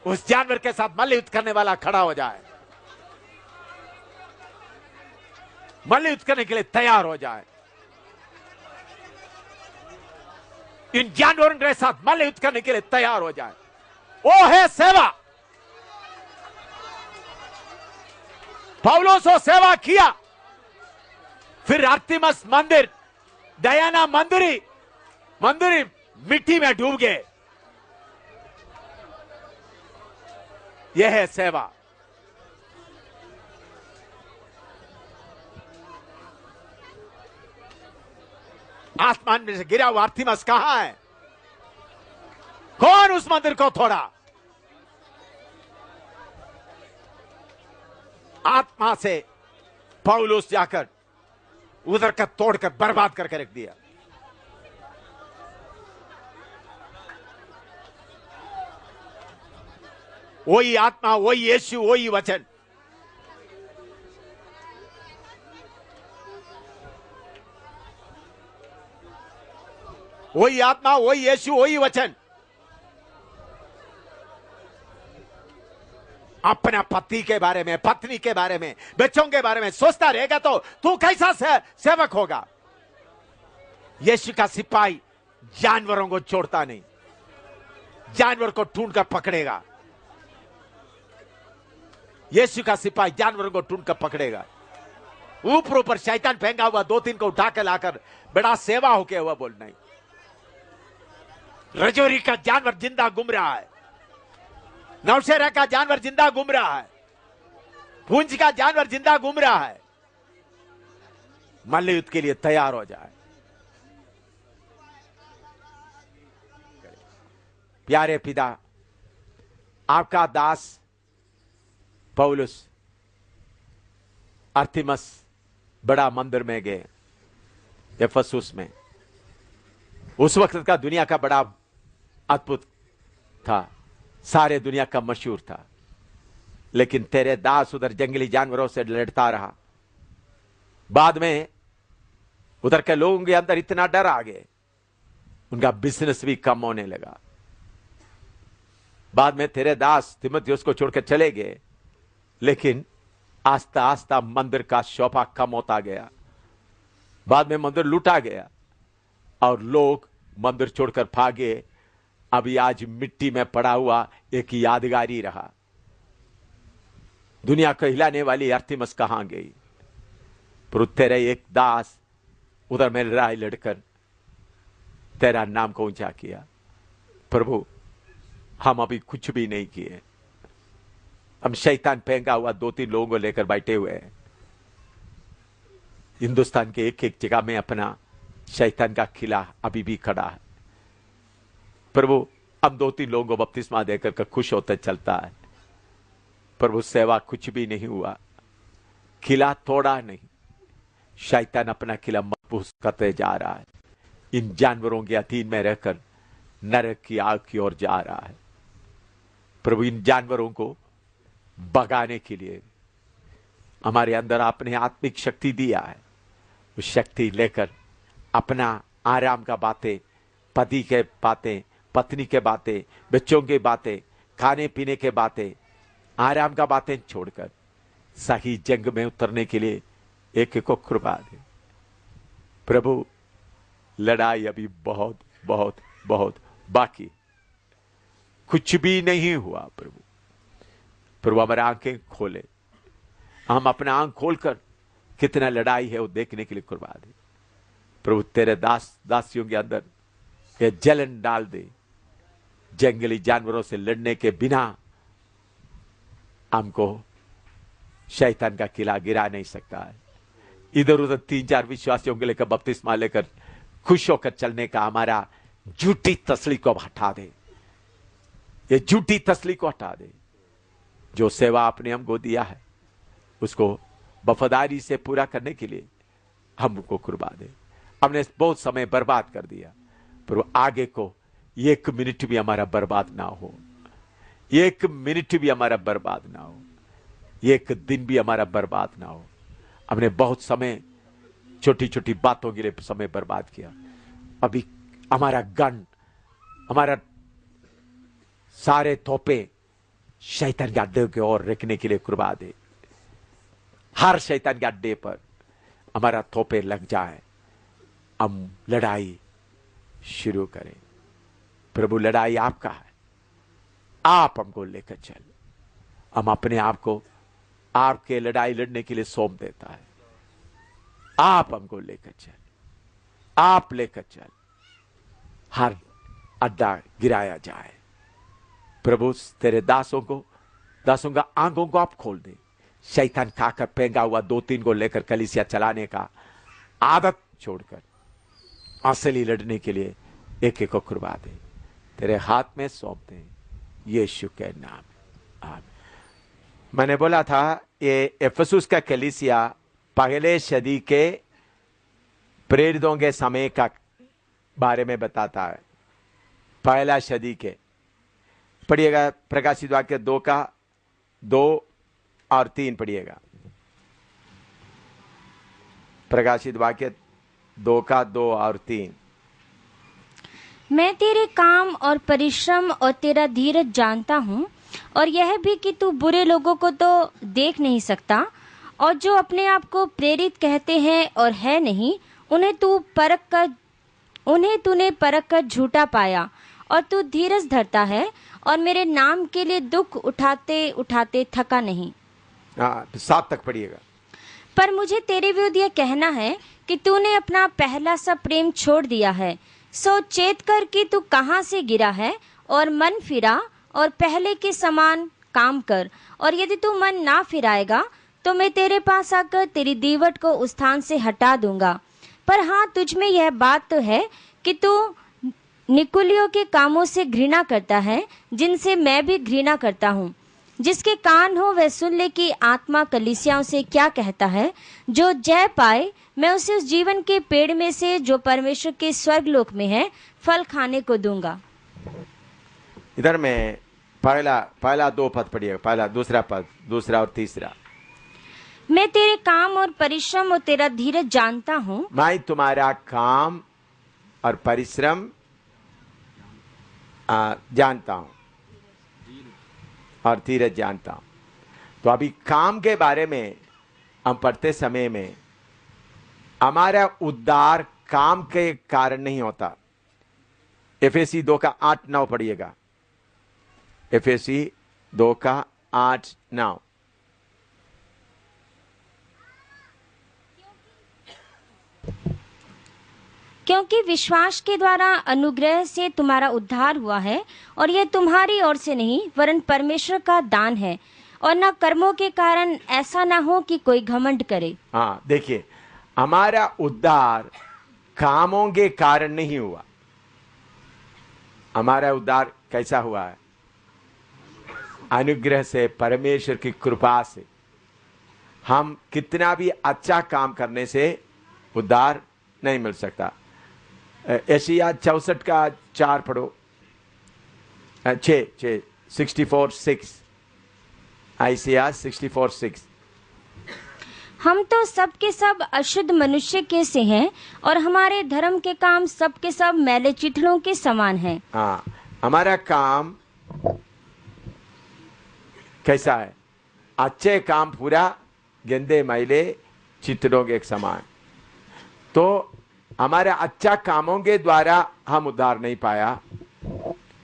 उस जानवर के साथ मल्लयुद्ध करने वाला खड़ा हो जाए, मल्लयुद्ध करने के लिए तैयार हो जाए। इन जानवरों के साथ मल्लयुद्ध करने के लिए तैयार हो जाए। वो है सेवा। पौलुस वो सेवा किया। फिर आर्तिमस मंदिर, डयाना मंदिर मिट्टी में डूब गए। यह है सेवा। आसमान में से गिरा हुआ आर्तिमस कहां है? कौन उस मंदिर को तोड़ा? आत्मा से पौलुस जाकर उधर का तोड़कर बर्बाद करके रख दिया। वही आत्मा, वही यीशु, वही वचन। वही आत्मा, वही यीशु, वही वचन। अपना पति के बारे में, पत्नी के बारे में, बच्चों के बारे में सोचता रहेगा तो तू कैसा सेवक होगा? यीशु का सिपाही जानवरों को छोड़ता नहीं, जानवर को ढूंढकर पकड़ेगा। यीशु का सिपाही जानवरों को ढूंढकर पकड़ेगा। ऊपर शैतान फेंका हुआ 2-3 को उठाकर लाकर बड़ा सेवा होके हुआ बोलना ही। रजौरी का जानवर जिंदा घूम रहा है, नौशेरा का जानवर जिंदा घूम रहा है, पूंछ का जानवर जिंदा घूम रहा है। मल्लयुद्ध के लिए तैयार हो जाए। प्यारे पिता, आपका दास पौलुस आर्तिमस बड़ा मंदिर में गए, एफेसुस में। उस वक्त का दुनिया का बड़ा अद्भुत था, सारे दुनिया का मशहूर था। लेकिन तेरे दास उधर जंगली जानवरों से लड़ता रहा। बाद में उधर के लोगों के अंदर इतना डर आ गए, उनका बिजनेस भी कम होने लगा। बाद में तेरे दास तीमुथियुस को छोड़कर चले गए, लेकिन आस्ता आस्ता मंदिर का शोभा कम होता गया। बाद में मंदिर लूटा गया और लोग मंदिर छोड़कर भागे। अभी आज मिट्टी में पड़ा हुआ एक यादगारी रहा। दुनिया को हिलाने वाली आर्तिमस कहां गई? पर तेरे एक दास उधर में लड़ाई लड़कर तेरा नाम को ऊंचा किया। प्रभु, हम अभी कुछ भी नहीं किए। हम शैतान फेंका हुआ 2-3 लोगों को लेकर बैठे हुए हैं। हिंदुस्तान के एक एक जगह में अपना शैतान का किला अभी भी खड़ा है। प्रभु, हम 2-3 लोगों को बपतिस्मा देकर के खुश होते चलता है। प्रभु, सेवा कुछ भी नहीं हुआ, किला तोड़ा नहीं। शैतान अपना किला मजबूत करते जा रहा है। इन जानवरों के अधीन में रहकर नरक की आग की ओर जा रहा है। प्रभु, इन जानवरों को भगाने के लिए हमारे अंदर आपने आत्मिक शक्ति दिया है। उस शक्ति लेकर अपना आराम का बातें, पति के बातें, पत्नी के बातें, बच्चों के बातें, खाने पीने के बातें, आराम का बातें छोड़कर सही जंग में उतरने के लिए एक एक को कृपा दे। प्रभु, लड़ाई अभी बहुत बहुत बहुत बाकी, कुछ भी नहीं हुआ। प्रभु हमारी आंखें खोले, हम अपना आंख खोलकर कितना लड़ाई है वो देखने के लिए कृपा दे। प्रभु, तेरे दासियों के अंदर ये जलन डाल दे। जंगली जानवरों से लड़ने के बिना हमको शैतान का किला गिरा नहीं सकता है। इधर उधर 3-4 विश्वासियों के लेकर बपतिस्मा लेकर खुश होकर चलने का हमारा झूठी तसली को हटा दे। ये झूठी तसली को हटा दे। जो सेवा आपने हमको दिया है उसको वफादारी से पूरा करने के लिए हमको कृपा दे। हमने बहुत समय बर्बाद कर दिया, पर आगे को 1 मिनट भी हमारा बर्बाद ना हो। 1 मिनट भी हमारा बर्बाद ना हो। 1 दिन भी हमारा बर्बाद ना हो। हमने बहुत समय छोटी छोटी बातों के लिए समय बर्बाद किया। अभी हमारा गन, हमारा सारे तोपे शैतान के अड्डे की ओर रखने के लिए कृपा दे। हर शैतान के अड्डे पर हमारा थोपे लग जाए, हम लड़ाई शुरू करें। प्रभु लड़ाई आपका है, आप हमको लेकर चल। हम अपने आप को आपके लड़ाई लड़ने के लिए सौंप देता है। आप हमको लेकर चल, आप लेकर चल, हर अड्डा गिराया जाए। प्रभु तेरे दासों का आंखों को आप खोल दे। शैतान खाकर फेंका हुआ 2-3 को लेकर कलीसिया चलाने का आदत छोड़कर असली लड़ने के लिए एक एक को कृपा दे। तेरे हाथ में सौंपते हैं यीशु के नाम में, आमीन। मैंने बोला था ये इफिसुस का कलीसिया पहले सदी के प्रेरितों के समय का बारे में बताता है। पहला सदी के, पढ़िएगा प्रकाशित वाक्य 2 और 3 पढ़िएगा। प्रकाशित वाक्य 2 और 3। मैं तेरे काम और परिश्रम और तेरा धीरज जानता हूँ, और यह भी कि तू बुरे लोगों को तो देख नहीं सकता, और जो अपने आप को प्रेरित कहते हैं और है नहीं, उन्हें तूने परख कर झूठा पाया, और तू धीरज धरता है और मेरे नाम के लिए दुख उठाते उठाते थका नहीं। 7 तक पढ़िएगा। पर मुझे तेरे विरुद्ध यह कहना है कि तूने अपना पहला सा प्रेम छोड़ दिया है। सो चेत कर कि तू कहाँ से गिरा है, और मन फिरा और पहले के समान काम कर। और यदि तू मन ना फिराएगा तो मैं तेरे पास आकर तेरी दीवट को उस स्थान से हटा दूंगा। पर हाँ, तुझ में यह बात तो है कि तू निकुलियों के कामों से घृणा करता है, जिनसे मैं भी घृणा करता हूँ। जिसके कान हो वह सुन ले कि आत्मा कलीसियाओं से क्या कहता है। जो जय पाए, मैं उसे उस जीवन के पेड़ में से जो परमेश्वर के स्वर्गलोक में है फल खाने को दूंगा। इधर में पहला 2 पद पढ़िएगा। पहला, दूसरा पद, दूसरा और तीसरा। मैं तेरे काम और परिश्रम और तेरा धीरज जानता हूँ। मैं तुम्हारा काम और परिश्रम जानता हूं और धीरज जानता हूं। तो अभी काम के बारे में हम पढ़ते समय में हमारा उद्धार काम के कारण नहीं होता। एफएसी 2:8-9 पढ़िएगा। एफएसी 2:8-9। क्योंकि विश्वास के द्वारा अनुग्रह से तुम्हारा उद्धार हुआ है, और यह तुम्हारी ओर से नहीं वरन परमेश्वर का दान है, और न कर्मों के कारण, ऐसा ना हो कि कोई घमंड करे। हाँ, देखिए, हमारा उद्धार कामों के कारण नहीं हुआ। हमारा उद्धार कैसा हुआ है? अनुग्रह से, परमेश्वर की कृपा से। हम कितना भी अच्छा काम करने से उद्धार नहीं मिल सकता। यशायाह 64:4 पढ़ो। 64:6। यशायाह 64:6। हम तो सब के सब अशुद्ध मनुष्य के से हैं, और हमारे धर्म के काम सब के सब मैले चिथड़ों के समान हैं। हाँ, हमारा काम कैसा है? अच्छे काम पूरा गंदे मैले चिथड़ों के एक समान। तो हमारे अच्छा कामों के द्वारा हम उद्धार नहीं पाया।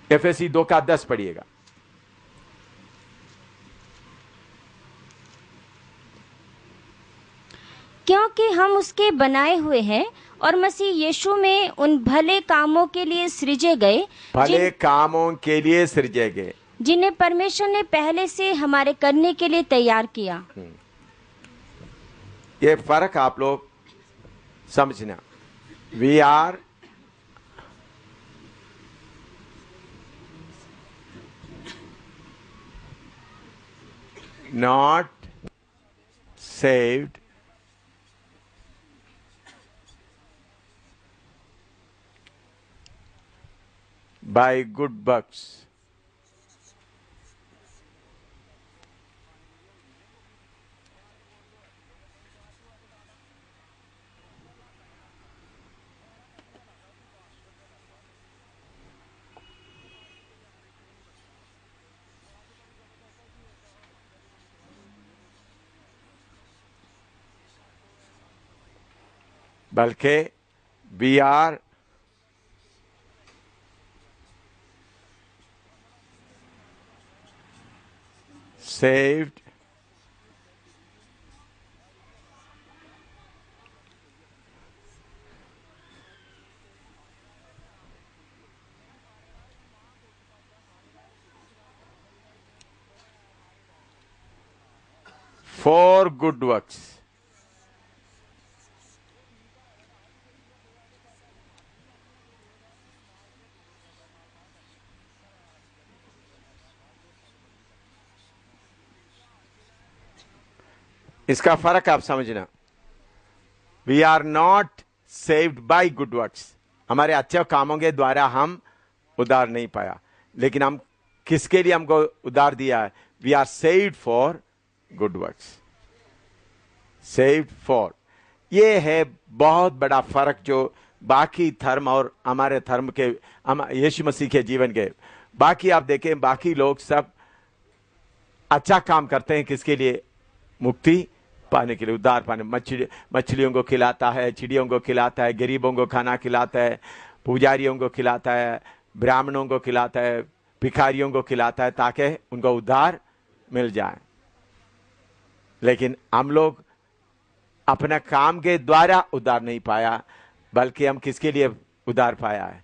एफएसी 2:10 पढ़िएगा। क्योंकि हम उसके बनाए हुए हैं और मसीह यीशु में उन भले कामों के लिए सृजे गए, भले कामों के लिए सृजे गए, जिन्हें परमेश्वर ने पहले से हमारे करने के लिए तैयार किया। ये फर्क आप लोग समझना। We are not saved by good works. बल्कि we are saved for good works. इसका फर्क आप समझना। We are not saved by good works, हमारे अच्छे कामों के द्वारा हम उद्धार नहीं पाया, लेकिन हम किसके लिए हमको उद्धार दिया है? We are saved for good works, saved for. ये है बहुत बड़ा फर्क जो बाकी धर्म और हमारे धर्म के, यीशु मसीह के जीवन के। बाकी आप देखें, बाकी लोग सब अच्छा काम करते हैं किसके लिए? मुक्ति पाने के लिए, उद्धार पाने। मछलियों को खिलाता है, चिड़ियों को खिलाता है, गरीबों को खाना खिलाता है, पुजारियों को खिलाता है, ब्राह्मणों को खिलाता है, भिखारियों को खिलाता है, ताकि उनको उद्धार मिल जाए। लेकिन हम लोग अपना काम के द्वारा उद्धार नहीं पाया, बल्कि हम किसके लिए उद्धार पाया है?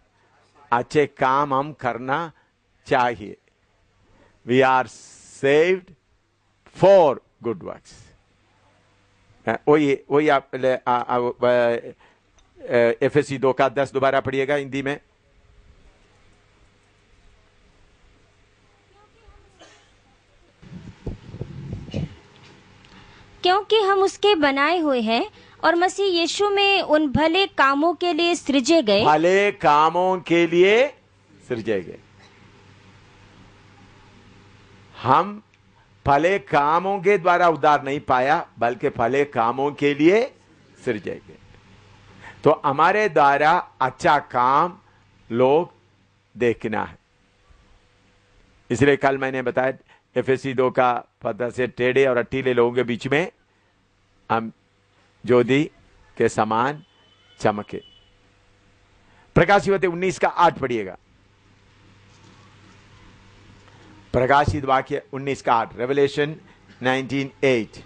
अच्छे काम हम करना चाहिए। We are saved for good works. वही आप एफएससी 2:10 दोबारा पढ़िएगा हिंदी में। क्योंकि हम उसके बनाए हुए हैं और मसीह यीशु में उन भले कामों के लिए सृजे गए। भले कामों के लिए सृजे गए। हम भले कामों के द्वारा उद्धार नहीं पाया, बल्कि भले कामों के लिए सृजे गए। तो हमारे द्वारा अच्छा काम लोग देखना है। इसलिए कल मैंने बताया एफएससी 2 का पता से टेढ़े और अटीले लोगों के बीच में हम ज्योति के समान चमके। प्रकाशित 19:8 पढ़िएगा। प्रकाशित वाक्य 19:8, रेवलेशन 19:8।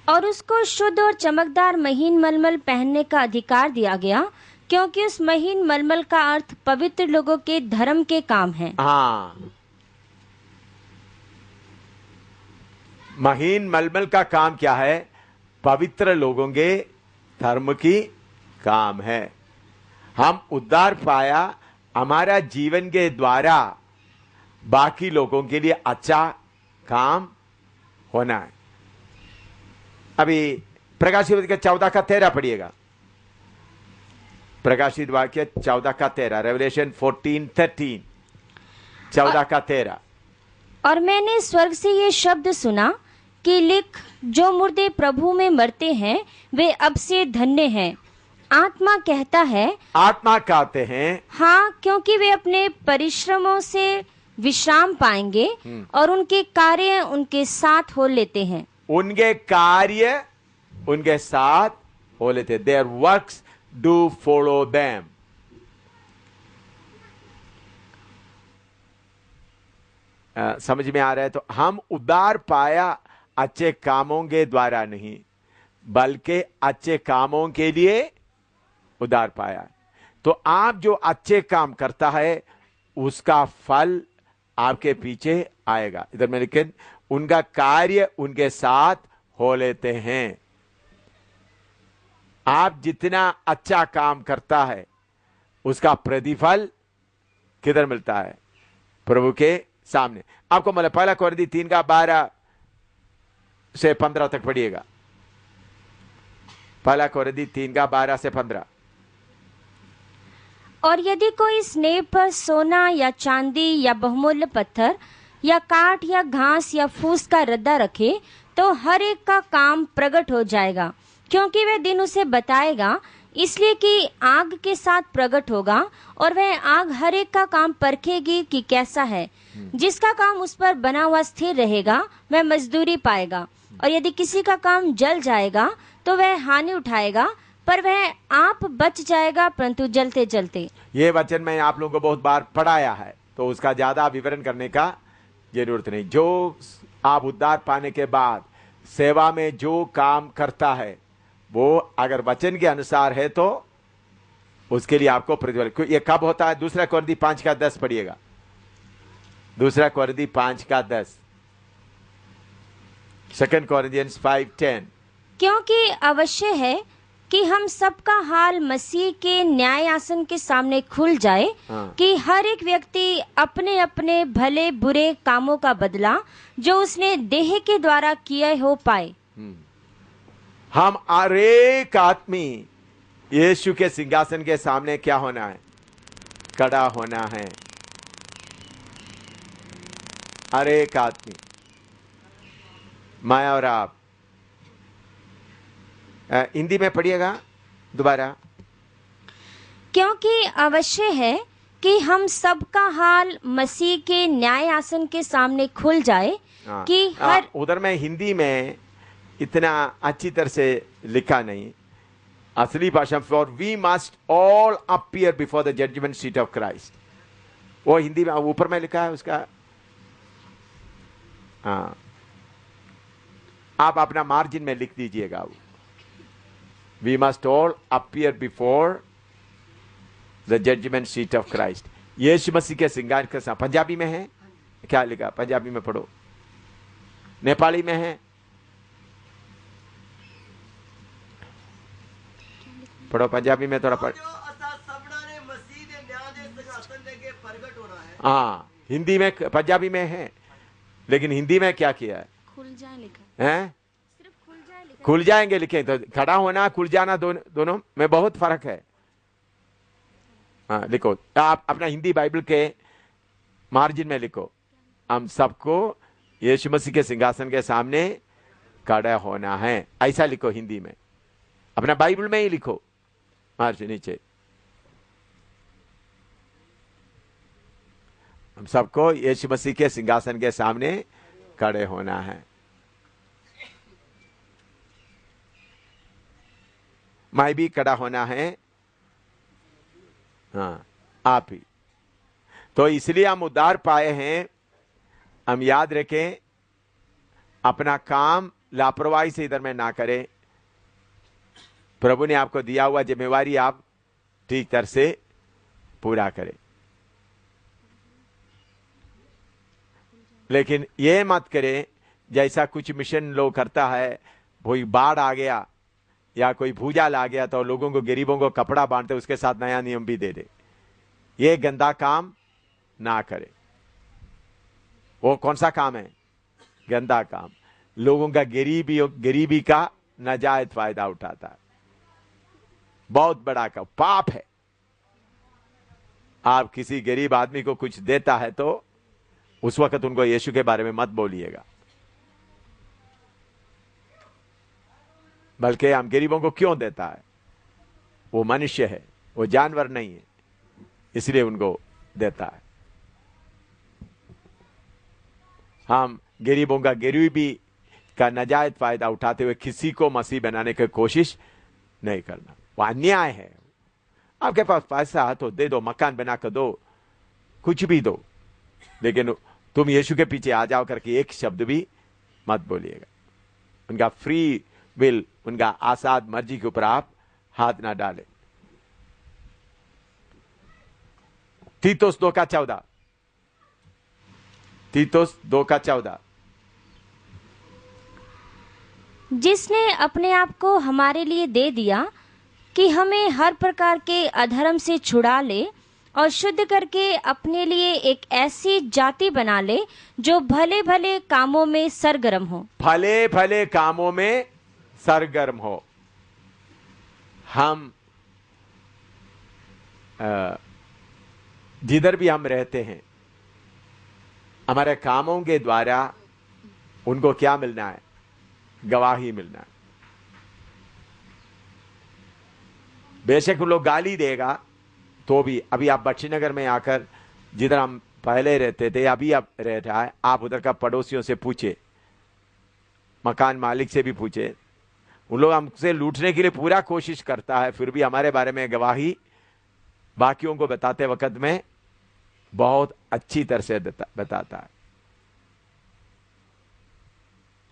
और उसको शुद्ध और चमकदार महीन मलमल पहनने का अधिकार दिया गया, क्योंकि उस महीन मलमल का अर्थ पवित्र लोगों के धर्म के काम है। हाँ, महीन मलमल का काम क्या है? पवित्र लोगों के धर्म की काम है। हम उद्धार पाया, हमारा जीवन के द्वारा बाकी लोगों के लिए अच्छा काम होना है। अभी प्रकाशित का 14:13 पढ़िएगा। प्रकाशित वाक्य 14:13, रेवलेशन 14:13, 14:13। और मैंने स्वर्ग से ये शब्द सुना कि लिख, जो मुर्दे प्रभु में मरते हैं वे अब से धन्य हैं। आत्मा कहता है, आत्मा कहते हैं, हाँ, क्योंकि वे अपने परिश्रमों से विश्राम पाएंगे और उनके कार्य उनके साथ हो लेते हैं। उनके कार्य उनके साथ हो लेते। There works do follow them. समझ में आ रहा है? तो हम उद्धार पाया अच्छे कामों के द्वारा नहीं, बल्कि अच्छे कामों के लिए उद्धार पाया। तो आप जो अच्छे काम करता है उसका फल आपके पीछे आएगा। इधर में लिखे, उनका कार्य उनके साथ हो लेते हैं। आप जितना अच्छा काम करता है उसका प्रतिफल किधर मिलता है? प्रभु के सामने। आपको मतलब 1 कोरिन्थी 3:12 से 15 तक पढ़िएगा। 1 कोरिन्थी 3:12 से 15। और यदि कोई स्नेह पर सोना या चांदी या बहुमूल्य पत्थर या काठ या घास या फूस का रद्दा रखे, तो हर एक का काम प्रकट हो जाएगा, क्योंकि वह दिन उसे बताएगा, इसलिए कि आग के साथ प्रकट होगा और वह आग हर एक का काम परखेगी कि कैसा है। जिसका काम उस पर बना हुआ स्थिर रहेगा वह मजदूरी पाएगा, और यदि किसी का काम जल जाएगा तो वह हानि उठाएगा, पर वह आप बच जाएगा, परंतु जलते जलते। ये वचन मैं आप लोगों को बहुत बार पढ़ाया है, तो उसका ज्यादा विवरण करने का जरूरत नहीं। जो आप उद्धार पाने के बाद सेवा में जो काम करता है, वो अगर वचन के अनुसार है तो उसके लिए आपको प्रतिफल। ये कब होता है? दूसरा कोरिन्थी 5:10 पढ़िएगा। दूसरा कोरिन्थी 5:10, 2 Corinthians 5:10। क्योंकि अवश्य है कि हम सबका हाल मसीह के न्याय आसन के सामने खुल जाए, कि हर एक व्यक्ति अपने अपने भले बुरे कामों का बदला जो उसने देह के द्वारा किए हो पाए। हम हर एक आदमी यीशु के सिंहासन के सामने क्या होना है? खड़ा होना है। हर एक आदमी, मैं और आप। हिंदी में पढ़िएगा दोबारा। क्योंकि अवश्य है कि हम सबका हाल मसीह के न्याय आसन के सामने खुल जाए, कि हर उधर में हिंदी में इतना अच्छी तरह से लिखा नहीं, असली भाषा। For we must all appear before the judgement seat of Christ, वो हिंदी में ऊपर में लिखा है उसका। हाँ, आप अपना मार्जिन में लिख दीजिएगा। We must all appear before the judgement seat of Christ. यीशु मसीह के सिंगार के साथ। पंजाबी में है क्या लिखा? पंजाबी में पढ़ो। नेपाली में है, पढ़ो पंजाबी में थोड़ा पढ़। हाँ, हिंदी में, पंजाबी में है, लेकिन हिंदी में क्या किया है? खुल जाए लिखा है। सिर्फ खुल जाए लिखा। खुल जाएंगे लिखे, तो खड़ा होना खुल जाना दोनों में बहुत फर्क है। हाँ, लिखो आप अपना हिंदी बाइबल के मार्जिन में लिखो, हम सबको यीशु मसीह के सिंहासन के सामने खड़ा होना है, ऐसा लिखो हिंदी में। अपना बाइबल में ही लिखो मार्जिन नीचे। हम सबको यीशु मसीह के सिंहासन के सामने खड़े होना है। मैं भी खड़ा होना है। हाँ, आप ही। तो इसलिए हम उद्धार पाए हैं। हम याद रखें, अपना काम लापरवाही से इधर में ना करें। प्रभु ने आपको दिया हुआ जिम्मेवारी आप ठीक तरह से पूरा करें। लेकिन ये मत करें जैसा कुछ मिशन लोग करता है, कोई बाढ़ आ गया या कोई भूजाल आ गया तो लोगों को, गरीबों को कपड़ा बांटते उसके साथ नया नियम भी दे दे। ये गंदा काम ना करे। वो कौन सा काम है? गंदा काम। लोगों का गरीबी का नाजायज फायदा उठाता है। बहुत बड़ा का पाप है। आप किसी गरीब आदमी को कुछ देता है तो उस वक्त उनको यीशु के बारे में मत बोलिएगा। बल्कि हम गरीबों को क्यों देता है? वो मनुष्य है, वो जानवर नहीं है, इसलिए उनको देता है। हम गरीबों का गरीबी का नाजायज फायदा उठाते हुए किसी को मसीह बनाने की कोशिश नहीं करना, वो अन्याय है। आपके पास पैसा है तो दे दो, मकान बना कर दो, कुछ भी दो, लेकिन तुम यीशु के पीछे आ जाओ करके एक शब्द भी मत बोलिएगा। उनका फ्री विल, उनका आजाद मर्जी के ऊपर आप हाथ ना डालें। तीतुस 2:14, तीतुस 2:14। जिसने अपने आप को हमारे लिए दे दिया कि हमें हर प्रकार के अधर्म से छुड़ा ले और शुद्ध करके अपने लिए एक ऐसी जाति बना ले जो भले भले कामों में सरगर्म हो। भले भले कामों में सरगर्म हो। हम जिधर भी हम रहते हैं, हमारे कामों के द्वारा उनको क्या मिलना है? गवाही मिलना है। बेशक वो लोग गाली देगा तो भी, अभी आप बख्शीनगर में आकर, जिधर हम पहले रहते थे अभी आप रह रहा है, आप उधर का पड़ोसियों से पूछे, मकान मालिक से भी पूछे, उन लोग हमसे लूटने के लिए पूरा कोशिश करता है, फिर भी हमारे बारे में गवाही बाकियों को बताते वक्त में बहुत अच्छी तरह से बताता है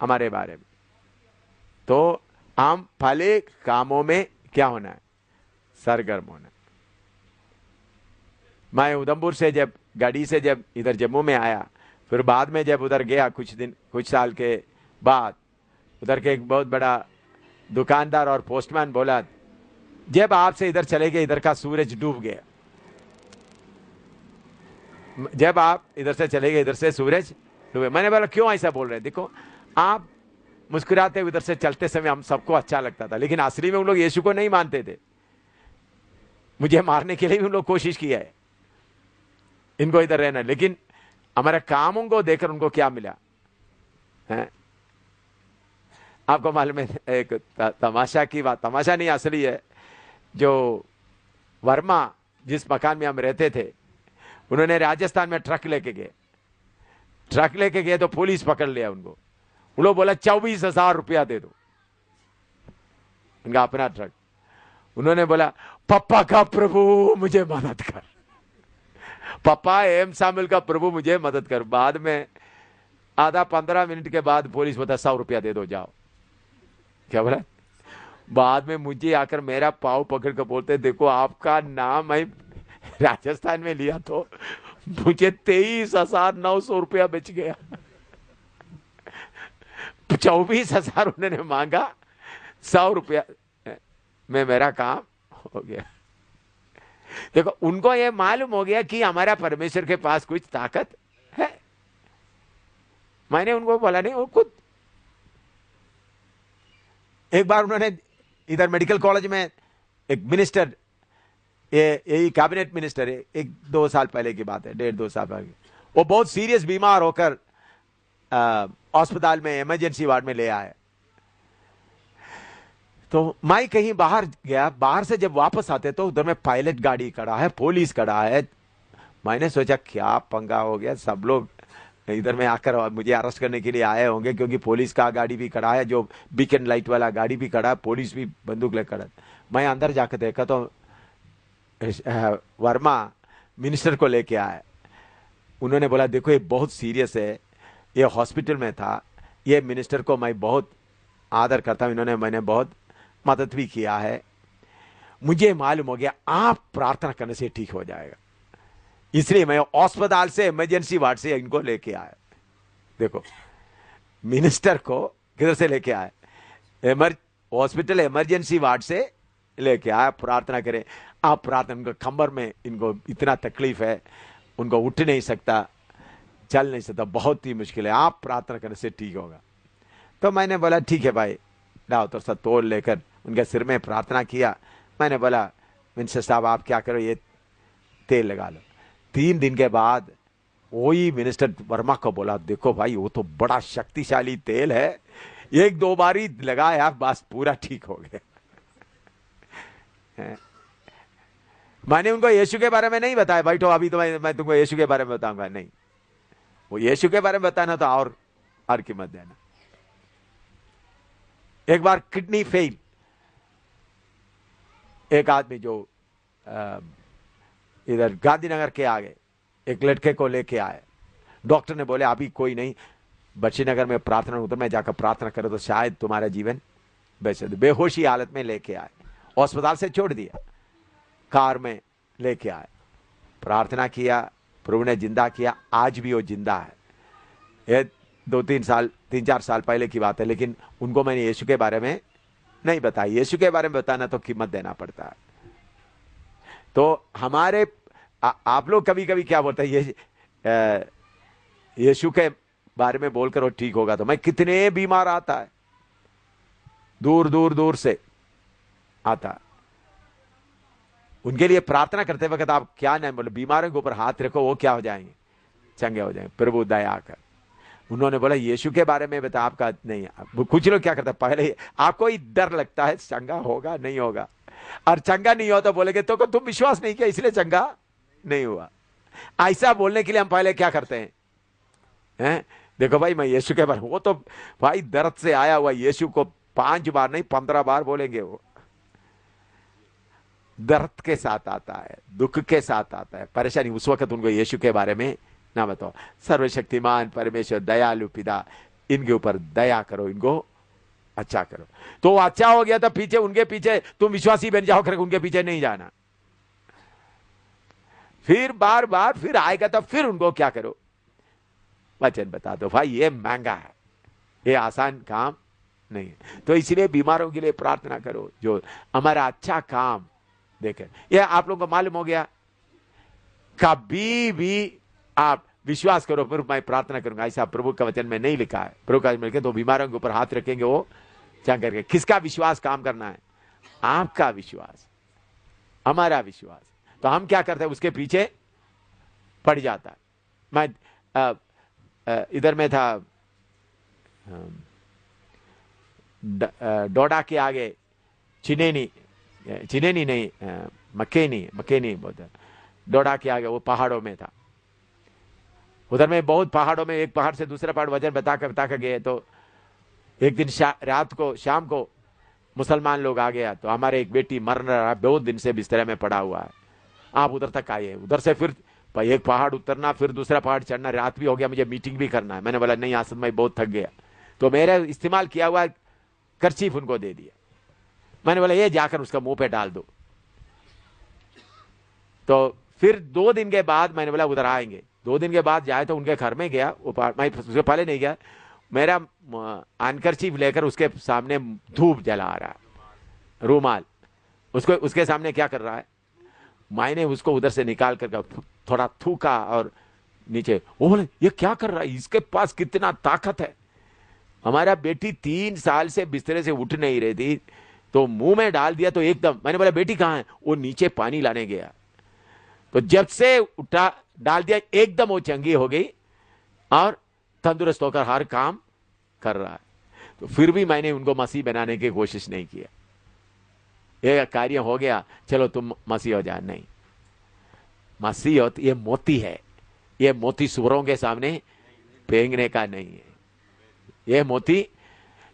हमारे बारे में। तो हम भले कामों में क्या होना है, सरगर्म होना है। मैं उधमपुर से जब गाड़ी से जब इधर जम्मू में आया, फिर बाद में जब उधर गया कुछ साल के बाद, उधर के एक बहुत बड़ा दुकानदार और पोस्टमैन बोला, जब आपसे इधर चले गए इधर का सूरज डूब गया। जब आप इधर से चले गए इधर से सूरज डूबे। मैंने बोला क्यों ऐसा बोल रहे हैं? देखो, आप मुस्कुराते हुए इधर से चलते समय हम सबको अच्छा लगता था, लेकिन असली में उन लोग यीशु को नहीं मानते थे। मुझे मारने के लिए भी उन लोग कोशिश किया है इनको इधर रहना, लेकिन हमारे कामों को देखकर उनको क्या मिला है? आपको मालूम है, एक तमाशा की बात, तमाशा नहीं असली है। जो वर्मा जिस मकान में हम रहते थे, उन्होंने राजस्थान में ट्रक लेके गए तो पुलिस पकड़ लिया उनको। उन लोग बोला 24,000 रुपया दे दो, उनका अपना ट्रक। उन्होंने बोला पप्पा का प्रभु मुझे मदद कर, पप्पा एम सामिल का प्रभु मुझे मदद कर। बाद में आधा 15 मिनट के बाद पुलिस बोला 100 रुपया दे दो, जाओ। क्या बोला? बाद में मुझे आकर मेरा पाँव पकड़ कर बोलते, देखो आपका नाम मैं राजस्थान में लिया तो मुझे 23,900 रुपया बच गया। 24,000 उन्होंने मांगा, 100 रुपया में मेरा काम हो गया। देखो, उनको ये मालूम हो गया कि हमारा परमेश्वर के पास कुछ ताकत है। मैंने उनको बोला नहीं, वो खुद एक बार उन्होंने इधर मेडिकल कॉलेज में एक मिनिस्टर, यही कैबिनेट मिनिस्टर है, 1-2 साल पहले की बात है, 1.5-2 साल पहले, वो बहुत सीरियस बीमार होकर अस्पताल में इमरजेंसी वार्ड में ले आए। तो मैं कहीं बाहर गया, बाहर से जब वापस आते तो उधर में पायलट गाड़ी खड़ा है, पुलिस खड़ा है। मैंने सोचा क्या पंगा हो गया, सब लोग इधर में आकर मुझे अरेस्ट करने के लिए आए होंगे, क्योंकि पुलिस का गाड़ी भी खड़ा है, जो बीकन लाइट वाला गाड़ी भी खड़ा है, पुलिस भी बंदूक लेकर खड़ा। मैं अंदर जाकर देखा तो वर्मा मिनिस्टर को लेके आए। उन्होंने बोला देखो ये बहुत सीरियस है, ये हॉस्पिटल में था, ये मिनिस्टर को मैं बहुत आदर करता हूं, इन्होंने मैंने बहुत मदद भी किया है, मुझे मालूम हो गया आप प्रार्थना करने से ठीक हो जाएगा, इसलिए मैं अस्पताल से इमरजेंसी वार्ड से इनको लेके आया। देखो, मिनिस्टर को किधर से लेके आए? हॉस्पिटल इमरजेंसी वार्ड से लेके आया, प्रार्थना करें। आप प्रार्थना, उनका कमर में इनको इतना तकलीफ है, उनको उठ नहीं सकता, चल नहीं सकता, बहुत ही मुश्किल है, आप प्रार्थना करने से ठीक होगा। तो मैंने बोला ठीक है भाई, लाओ। तो सब तोल लेकर उनके सिर में प्रार्थना किया। मैंने बोला मिनिस्टर साहब आप क्या करो, ये तेल लगा लो। 3 दिन के बाद वही मिनिस्टर वर्मा को बोला देखो भाई वो तो बड़ा शक्तिशाली तेल है, 1-2 बार ही लगाया बस पूरा ठीक हो गया। मैंने उनको यीशु के बारे में नहीं बताया, बैठो अभी तो मैं तुमको यीशु के बारे में बताऊंगा, नहीं, वो यीशु के बारे में बताना तो और कीमत देना। एक बार किडनी फेल, एक आदमी जो इधर गांधीनगर के आगे एक लड़के को लेके आए, डॉक्टर ने बोले अभी कोई नहीं, बच्ची नगर में प्रार्थना, उधर में जाकर प्रार्थना करो तो शायद तुम्हारा जीवन बच। बेहोशी हालत में लेके आए, अस्पताल से छोड़ दिया, कार में लेके आए, प्रार्थना किया, प्रभु ने जिंदा किया, आज भी वो जिंदा है। ये 3-4 साल पहले की बात है, लेकिन उनको मैंने यीशु के बारे में नहीं बताया। यीशु के बारे में बताना तो कीमत देना पड़ता है। तो हमारे आप लोग कभी कभी क्या बोलते हैं, यीशु के बारे में बोलकर वो ठीक होगा, तो मैं कितने बीमार आता है, दूर दूर दूर से आता, उनके लिए प्रार्थना करते वक्त आप क्या नहीं बोले, बीमारों के ऊपर हाथ रखो, वो क्या हो जाएंगे, चंगे हो जाएंगे, प्रभु दया कर। उन्होंने बोला यीशु के बारे में बता, आपका नहीं। कुछ लोग क्या करते हैं, पहले आपको ही डर लगता है चंगा होगा नहीं होगा, और चंगा नहीं हो तो बोलेगे तो तुम विश्वास नहीं किया इसलिए चंगा नहीं हुआ। ऐसा बोलने के लिए हम पहले क्या करते हैं? देखो भाई मैं यीशु के बारे में, वो तो भाई दर्द से आया हुआ यीशु को 5 बार नहीं 15 बार बोलेंगे। वो दर्द के साथ आता है, दुख के साथ आता है, परेशानी। उस वक्त उनको यीशु के बारे में ना बताओ। सर्वशक्तिमान परमेश्वर, दयालु पिता, इनके ऊपर दया करो, इनको अच्छा करो। तो अच्छा हो गया तो पीछे, उनके पीछे तुम विश्वासी बन जाओ करके उनके पीछे नहीं जाना। फिर बार बार फिर आएगा तो फिर उनको क्या करो, वचन बता दो। भाई ये महंगा है, ये आसान काम नहीं है। तो इसलिए बीमारों के लिए प्रार्थना करो, जो हमारा अच्छा काम देखें। ये आप लोगों को मालूम हो गया, कभी भी आप विश्वास करो फिर मैं प्रार्थना करूंगा, ऐसा प्रभु का वचन में नहीं लिखा है। प्रभु का वचन तो बीमारों के ऊपर हाथ रखेंगे वो क्या करके। किसका विश्वास काम करना है? आपका विश्वास, हमारा विश्वास। तो हम क्या करते हैं, उसके पीछे पड़ जाता है। मैं इधर में था, डोडा के आगे चिनेनी नहीं, मकेनी बोलते, डोडा के आगे वो पहाड़ों में था। उधर में बहुत पहाड़ों में, एक पहाड़ से दूसरा पहाड़ वजन बता कर गए। तो एक दिन रात को, शाम को मुसलमान लोग आ गया, तो हमारे एक बेटी मर रहा, बहुत दिन से बिस्तर में पड़ा हुआ है। आप उधर तक आए, उधर से फिर एक पहाड़ उतरना, फिर दूसरा पहाड़ चढ़ना, रात भी हो गया, मुझे मीटिंग भी करना है। मैंने बोला नहीं आसद, मैं बहुत थक गया। तो मेरे इस्तेमाल किया हुआ कर्चीफ उनको दे दिया। मैंने बोला ये जाकर उसका मुंह पे डाल दो। तो फिर 2 दिन के बाद मैंने बोला उधर आएंगे। 2 दिन के बाद जाए तो उनके घर में गया, मैं उसके पहले नहीं गया। मेरा हैंकरचीफ लेकर उसके सामने धूप जला रहा, रूमाल, उसको उसके सामने क्या कर रहा है। मैंने उसको उधर से निकाल कर थोड़ा थूका और नीचे। वो बोले ये क्या कर रहा है, इसके पास कितना ताकत है। हमारा बेटी 3 साल से बिस्तरे से उठ नहीं रही थी, तो मुंह में डाल दिया तो एकदम। मैंने बोला बेटी कहाँ है? वो नीचे पानी लाने गया। तो जब से उठा डाल दिया, एकदम वो चंगी हो गई और तंदुरुस्त होकर हर काम कर रहा है। तो फिर भी मैंने उनको मसीह बनाने की कोशिश नहीं किया। ये कार्य हो गया, चलो तुम मसीह हो जाए, नहीं। मसीह हो ये मोती है, ये मोती सुअरों के सामने फेंकने का नहीं है। ये मोती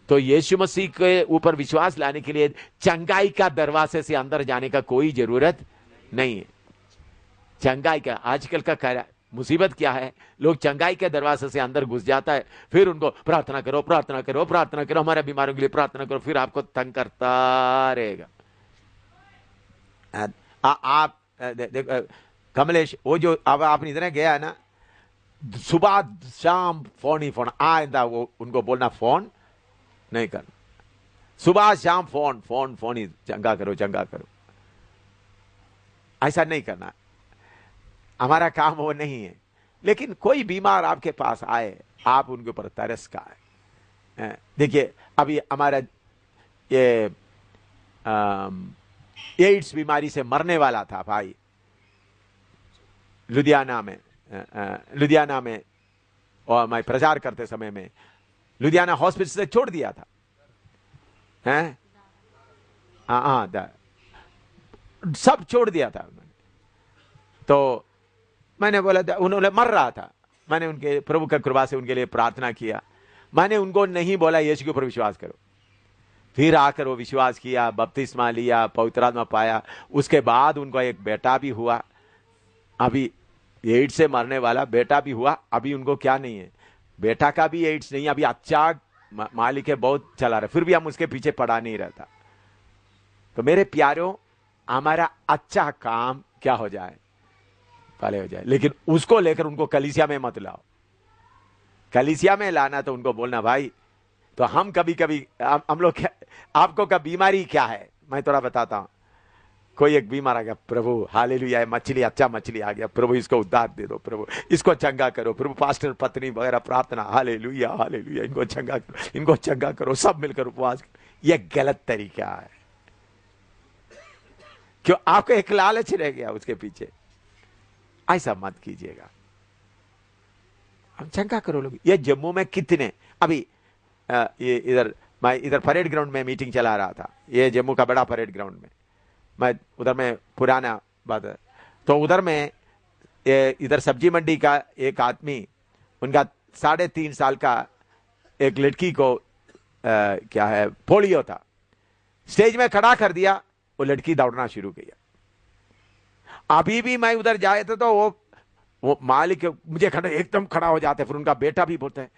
तो यीशु मसीह के ऊपर विश्वास लाने के लिए चंगाई का दरवाजे से अंदर जाने का कोई जरूरत नहीं है। चंगाई का आजकल का मुसीबत क्या है, लोग चंगाई के दरवाजे से अंदर घुस जाता है, फिर उनको प्रार्थना करो, प्रार्थना करो, प्रार्थना करो, हमारे बीमारों के लिए प्रार्थना करो, फिर आपको तंग करता रहेगा। आप कमलेश, वो जो अब आपने इधर गया है ना, सुबह शाम फोन ही फोन आएगा, वो उनको बोलना फोन नहीं करना, सुबह शाम फोन फोन फोन ही, चंगा करो चंगा करो, ऐसा नहीं करना। हमारा काम वो नहीं है। लेकिन कोई बीमार आपके पास आए, आप उनके ऊपर तरस का है। देखिए अभी हमारा ये एड्स बीमारी से मरने वाला था भाई, लुधियाना में, और मैं प्रचार करते समय में लुधियाना हॉस्पिटल से छोड़ दिया था। हैं? हाँ, सब छोड़ दिया था उन्होंने। तो मैंने बोला था, उन्होंने मर रहा था, मैंने उनके प्रभु का कृपा से उनके लिए प्रार्थना किया। मैंने उनको नहीं बोला यीशु के ऊपर विश्वास करो। फिर आकर वो विश्वास किया, बपतिस्मा लिया, पवित्र आत्मा पाया। उसके बाद उनको एक बेटा भी हुआ। अभी एड्स से मरने वाला बेटा भी हुआ। अभी उनको क्या नहीं है, बेटा का भी एड्स नहीं, अभी अच्छा मालिक है, बहुत चला रहा, फिर भी हम उसके पीछे पड़ा नहीं रहता। तो मेरे प्यारों, हमारा अच्छा काम क्या हो जाए, पहले हो जाए। लेकिन उसको लेकर उनको कलीसिया में मत लाओ। कलीसिया में लाना तो उनको बोलना भाई। तो हम कभी कभी हम लोग, आपको का बीमारी क्या है मैं थोड़ा बताता हूं। कोई एक बीमार आ गया, प्रभु हालेलुया, मछली, अच्छा मछली आ गया, प्रभु इसको उद्धार दे दो, प्रभु इसको चंगा करो, प्रभु पास्टर पत्नी वगैरह प्रार्थना, हालेलुया हालेलुया, इनको चंगा करो, इनको चंगा करो, सब मिलकर उपवास करो। यह गलत तरीका है। क्यों? आपको एक लालच रह गया उसके पीछे। ऐसा मत कीजिएगा। हम चंगा करो लोग। ये जम्मू में कितने, अभी ये इधर, मैं इधर परेड ग्राउंड में मीटिंग चला रहा था। ये जम्मू का बड़ा परेड ग्राउंड में, मैं उधर में पुराना बात है। तो उधर में इधर सब्जी मंडी का एक आदमी, उनका 3.5 साल का एक लड़की को क्या है, पोलियो था। स्टेज में खड़ा कर दिया, वो लड़की दौड़ना शुरू किया। अभी भी मैं उधर जाए तो वो मालिक मुझे एकदम खड़ा हो जाते। फिर उनका बेटा भी बोलते हैं,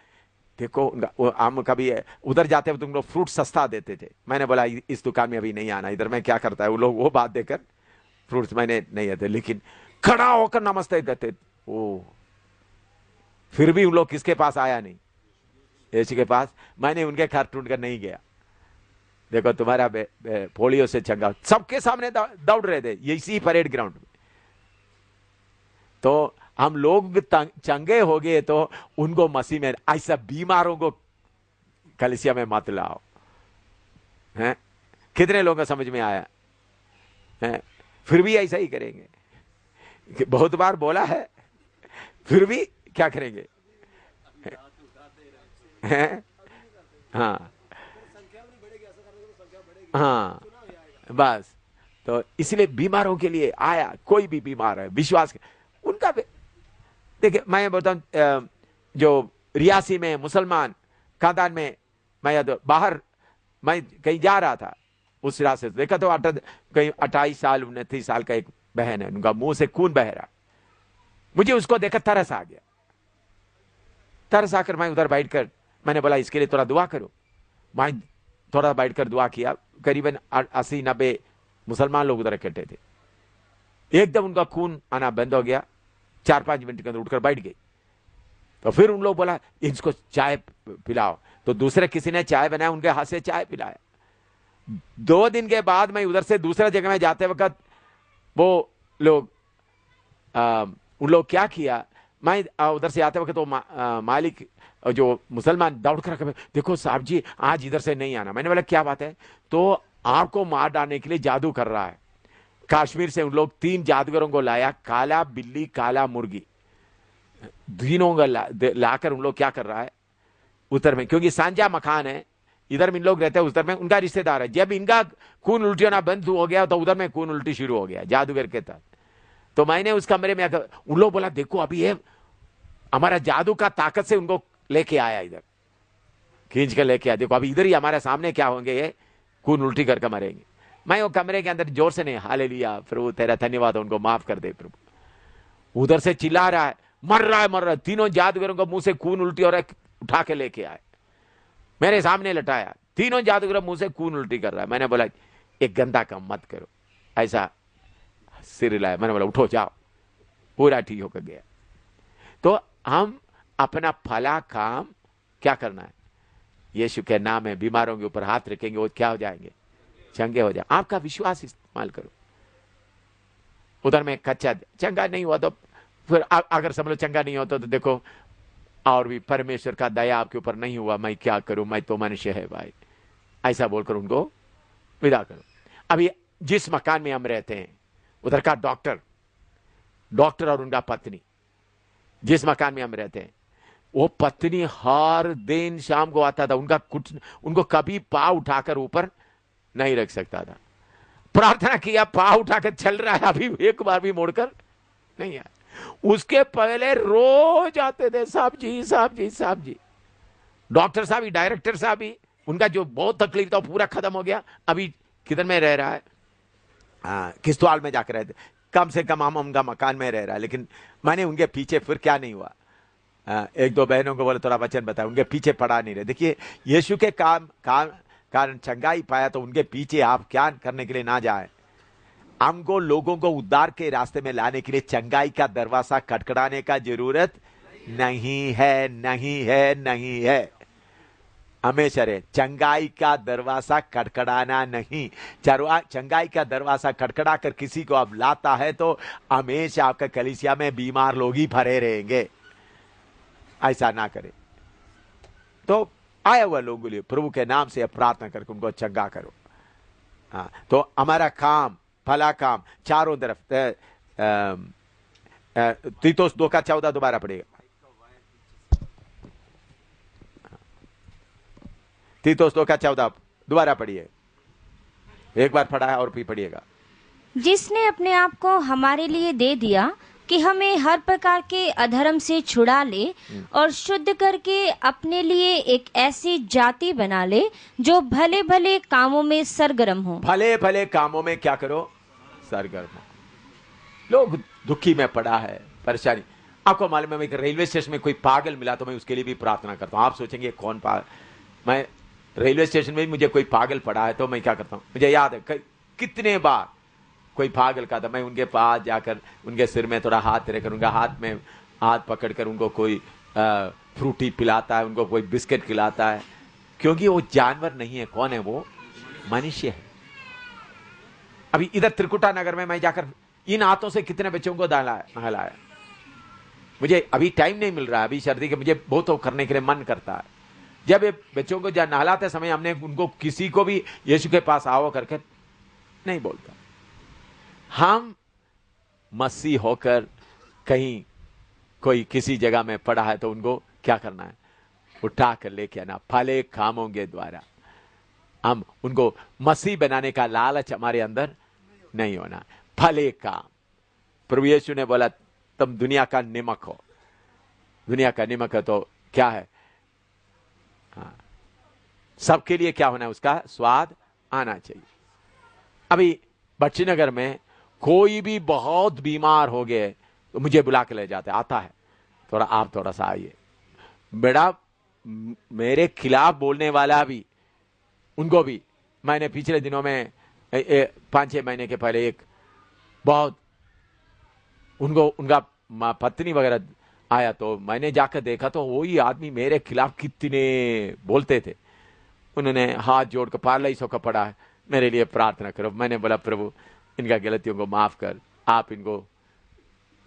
देखो उनका हम कभी उधर जाते तुम लोग फ्रूट सस्ता देते थे। मैंने बोला इस दुकान में अभी नहीं आना, इधर में क्या करता है वो लोग, वो बात देकर फ्रूट्स मैंने नहीं आते, लेकिन खड़ा होकर नमस्ते कहते। ओ फिर भी उन लोग किसके पास आया नहीं, यीशु के पास। मैंने उनके घर ढूंढ कर नहीं गया, देखो तुम्हारा पोलियो से चंगा। सबके सामने दौड़ रहे थे इसी परेड ग्राउंड में। तो हम लोग चंगे हो गए तो उनको मसीह में, ऐसा बीमारों को कलीसिया में मत लाओ। हैं कितने लोगों को समझ में आया है? फिर भी ऐसा ही करेंगे। बहुत बार बोला है, फिर भी क्या करेंगे? हैं? हाँ हाँ, बस। तो इसलिए बीमारों के लिए आया, कोई भी बीमार है विश्वास उनका। देखिए मैं बताऊं, जो रियासी में मुसलमान खानदान में, मैं बाहर मैं कहीं जा रहा था, उस रास्ते से देखा तो कहीं 28 साल 29 साल का एक बहन है, उनका मुंह से खून बह रहा। मुझे उसको देखकर तरस आ गया। तरस आकर मैं उधर बैठकर मैंने बोला इसके लिए थोड़ा दुआ करो। मैं थोड़ा बैठकर दुआ किया। करीबन 80-90 मुसलमान लोग उधर इकट्ठे थे। एकदम उनका खून आना बंद हो गया। 4-5 मिनट के अंदर उठकर बैठ गई। तो फिर उन लोग बोला इसको चाय पिलाओ, तो दूसरे किसी ने चाय बनाया, उनके हाथ से चाय पिलाया। 2 दिन के बाद मैं उधर से दूसरे जगह में जाते वक्त वो लोग उन लोग क्या किया, मैं उधर से आते वक्त तो मालिक जो मुसलमान दौड़ कर देखो साहब जी आज इधर से नहीं आना। मैंने बोला क्या बात है? तो आपको मार डालने के लिए जादू कर रहा है। कश्मीर से उन लोग 3 जादूगरों को लाया, काला बिल्ली काला मुर्गी, तीनों को लाकर उन लोग क्या कर रहा है उत्तर में, क्योंकि सांझा मकान है, इधर में इन लोग रहते हैं, उधर में उनका रिश्तेदार है। जब इनका खून उल्टी होना बंद हो गया तो उधर में खून उल्टी शुरू हो गया जादूगर के तहत। तो मैंने उस कमरे में आकर उन लोग बोला देखो अभी ये हमारा जादू का ताकत से उनको लेके आया, इधर खींच कर लेके आया, देखो अभी इधर ही हमारे सामने क्या होंगे, ये खून उल्टी करके मरेंगे। मैं वो कमरे के अंदर जोर से नहीं हालेलुया प्रभु तेरा धन्यवाद, उनको माफ कर दे प्रभु। उधर से चिल्ला रहा है मर रहा है मर रहा है। तीनों जादूगरों को मुंह से खून उल्टी और उठा के लेके आए, मेरे सामने लटाया। तीनों जादूगर मुंह से खून उल्टी कर रहा है। मैंने बोला एक गंदा काम मत करो, ऐसा सिर हिलाया। मैंने बोला उठो जाओ, पूरा ठीक होकर गया। तो हम अपना भला काम क्या करना है, यीशु के नाम में बीमारों के ऊपर हाथ रखेंगे, वो क्या हो जाएंगे, चंगे हो जाए। आपका विश्वास इस्तेमाल करो। उधर में कच्चा चंगा नहीं हुआ तो फिर अगर समझ लो चंगा नहीं होता तो देखो और भी परमेश्वर का दया आपके ऊपर नहीं हुआ, मैं क्या करूं, मैं तो मनुष्य है भाई, ऐसा बोलकर उनको विदा करो। अभी जिस मकान में हम रहते हैं उधर का डॉक्टर और उनका पत्नी, जिस मकान में हम रहते हैं वो पत्नी हर दिन शाम को आता था। उनको कभी पाँव उठाकर ऊपर नहीं रख सकता था। प्रार्थना किया, पाँव उठाकर चल रहा है, अभी एक बार भी मोड़कर नहीं आया। उसके पहले रोज आते थे साहब जी साहब जी साहब जी। डॉक्टर साहब ही, डायरेक्टर साहब ही, उनका जो बहुत तकलीफ था पूरा खत्म हो गया। अभी किधर में रह रहा है, किस्तवाल में जाकर रहते। कम से कम हम उनका मकान में रह रहा है। लेकिन मैंने उनके पीछे फिर क्या नहीं हुआ, 1-2 बहनों को बोले थोड़ा वचन बताया, उनके पीछे पड़ा नहीं रहे। देखिए यीशु के काम कारण चंगाई पाया तो उनके पीछे आप क्या करने के लिए ना जाए। हमको लोगों को उद्धार के रास्ते में लाने के लिए चंगाई का दरवाजा खटखटाने का जरूरत नहीं है, नहीं है, नहीं है। हमेशा रे चंगाई का दरवाजा खटखटाना नहीं। चंगाई का दरवाजा खटखटा कर किसी को अब लाता है तो हमेशा आपका कलीसिया में बीमार लोग ही भरे रहेंगे। ऐसा ना करे। तो आया हुआ लोगों के लिए प्रभु के नाम से प्रार्थना करके उनको चंगा करो। हाँ, तो हमारा काम, भला काम चारों तरफ। तीतुस 2:14 दोबारा पढ़ेगा। तीतुस 2:14 दोबारा पढ़िए, एक बार पढ़ा है और भी पढ़िएगा। जिसने अपने आप को हमारे लिए दे दिया कि हमें हर प्रकार के अधर्म से छुड़ा ले और शुद्ध करके अपने लिए एक ऐसी जाति बना ले जो भले भले कामों में सरगर्म हो। भले भले कामों में क्या करो, सरगर्म हो। लोग दुखी में पड़ा है, परेशानी। आपको मालूम है, मैं रेलवे स्टेशन में कोई पागल मिला तो मैं उसके लिए भी प्रार्थना करता हूं। आप सोचेंगे कौन पागल, मैं रेलवे स्टेशन में भी मुझे कोई पागल पड़ा है तो मैं क्या करता हूं, मुझे याद है कितने बार कोई पागल का था, मैं उनके पास जाकर उनके सिर में थोड़ा हाथ रखकर उनका हाथ में हाथ पकड़कर उनको कोई फ्रूटी पिलाता है, उनको कोई बिस्किट खिलाता है, क्योंकि वो जानवर नहीं है। कौन है वो? मनुष्य है। अभी इधर त्रिकुटा नगर में मैं जाकर इन हाथों से कितने बच्चों को नहलाया। मुझे अभी टाइम नहीं मिल रहा है, अभी सर्दी के मुझे बहुत करने के लिए मन करता है। जब ये बच्चों को नहलाते समय हमने उनको किसी को भी यीशु के पास आओ करके नहीं बोलता। हम मसीह होकर कहीं कोई किसी जगह में पड़ा है तो उनको क्या करना है, उठा कर लेके आना। भले कामों के द्वारा हम उनको मसीह बनाने का लालच हमारे अंदर नहीं होना। भले काम। प्रभु यीशु ने बोला तुम दुनिया का नमक हो। दुनिया का नमक है तो क्या है, हाँ, सबके लिए क्या होना है, उसका स्वाद आना चाहिए। अभी बच्चीनगर में कोई भी बहुत बीमार हो गए तो मुझे बुला के ले जाते, आता है थोड़ा आप थोड़ा सा आइए। बेटा मेरे खिलाफ बोलने वाला भी, उनको भी मैंने पिछले दिनों में 5-6 महीने के पहले एक बहुत उनको उनका पत्नी वगैरह आया तो मैंने जाकर देखा तो वही आदमी मेरे खिलाफ कितने बोलते थे। उन्होंने हाथ जोड़कर पार्ले सो का पड़ा है, मेरे लिए प्रार्थना करो। मैंने बोला प्रभु इनका गलतियों को माफ कर, आप इनको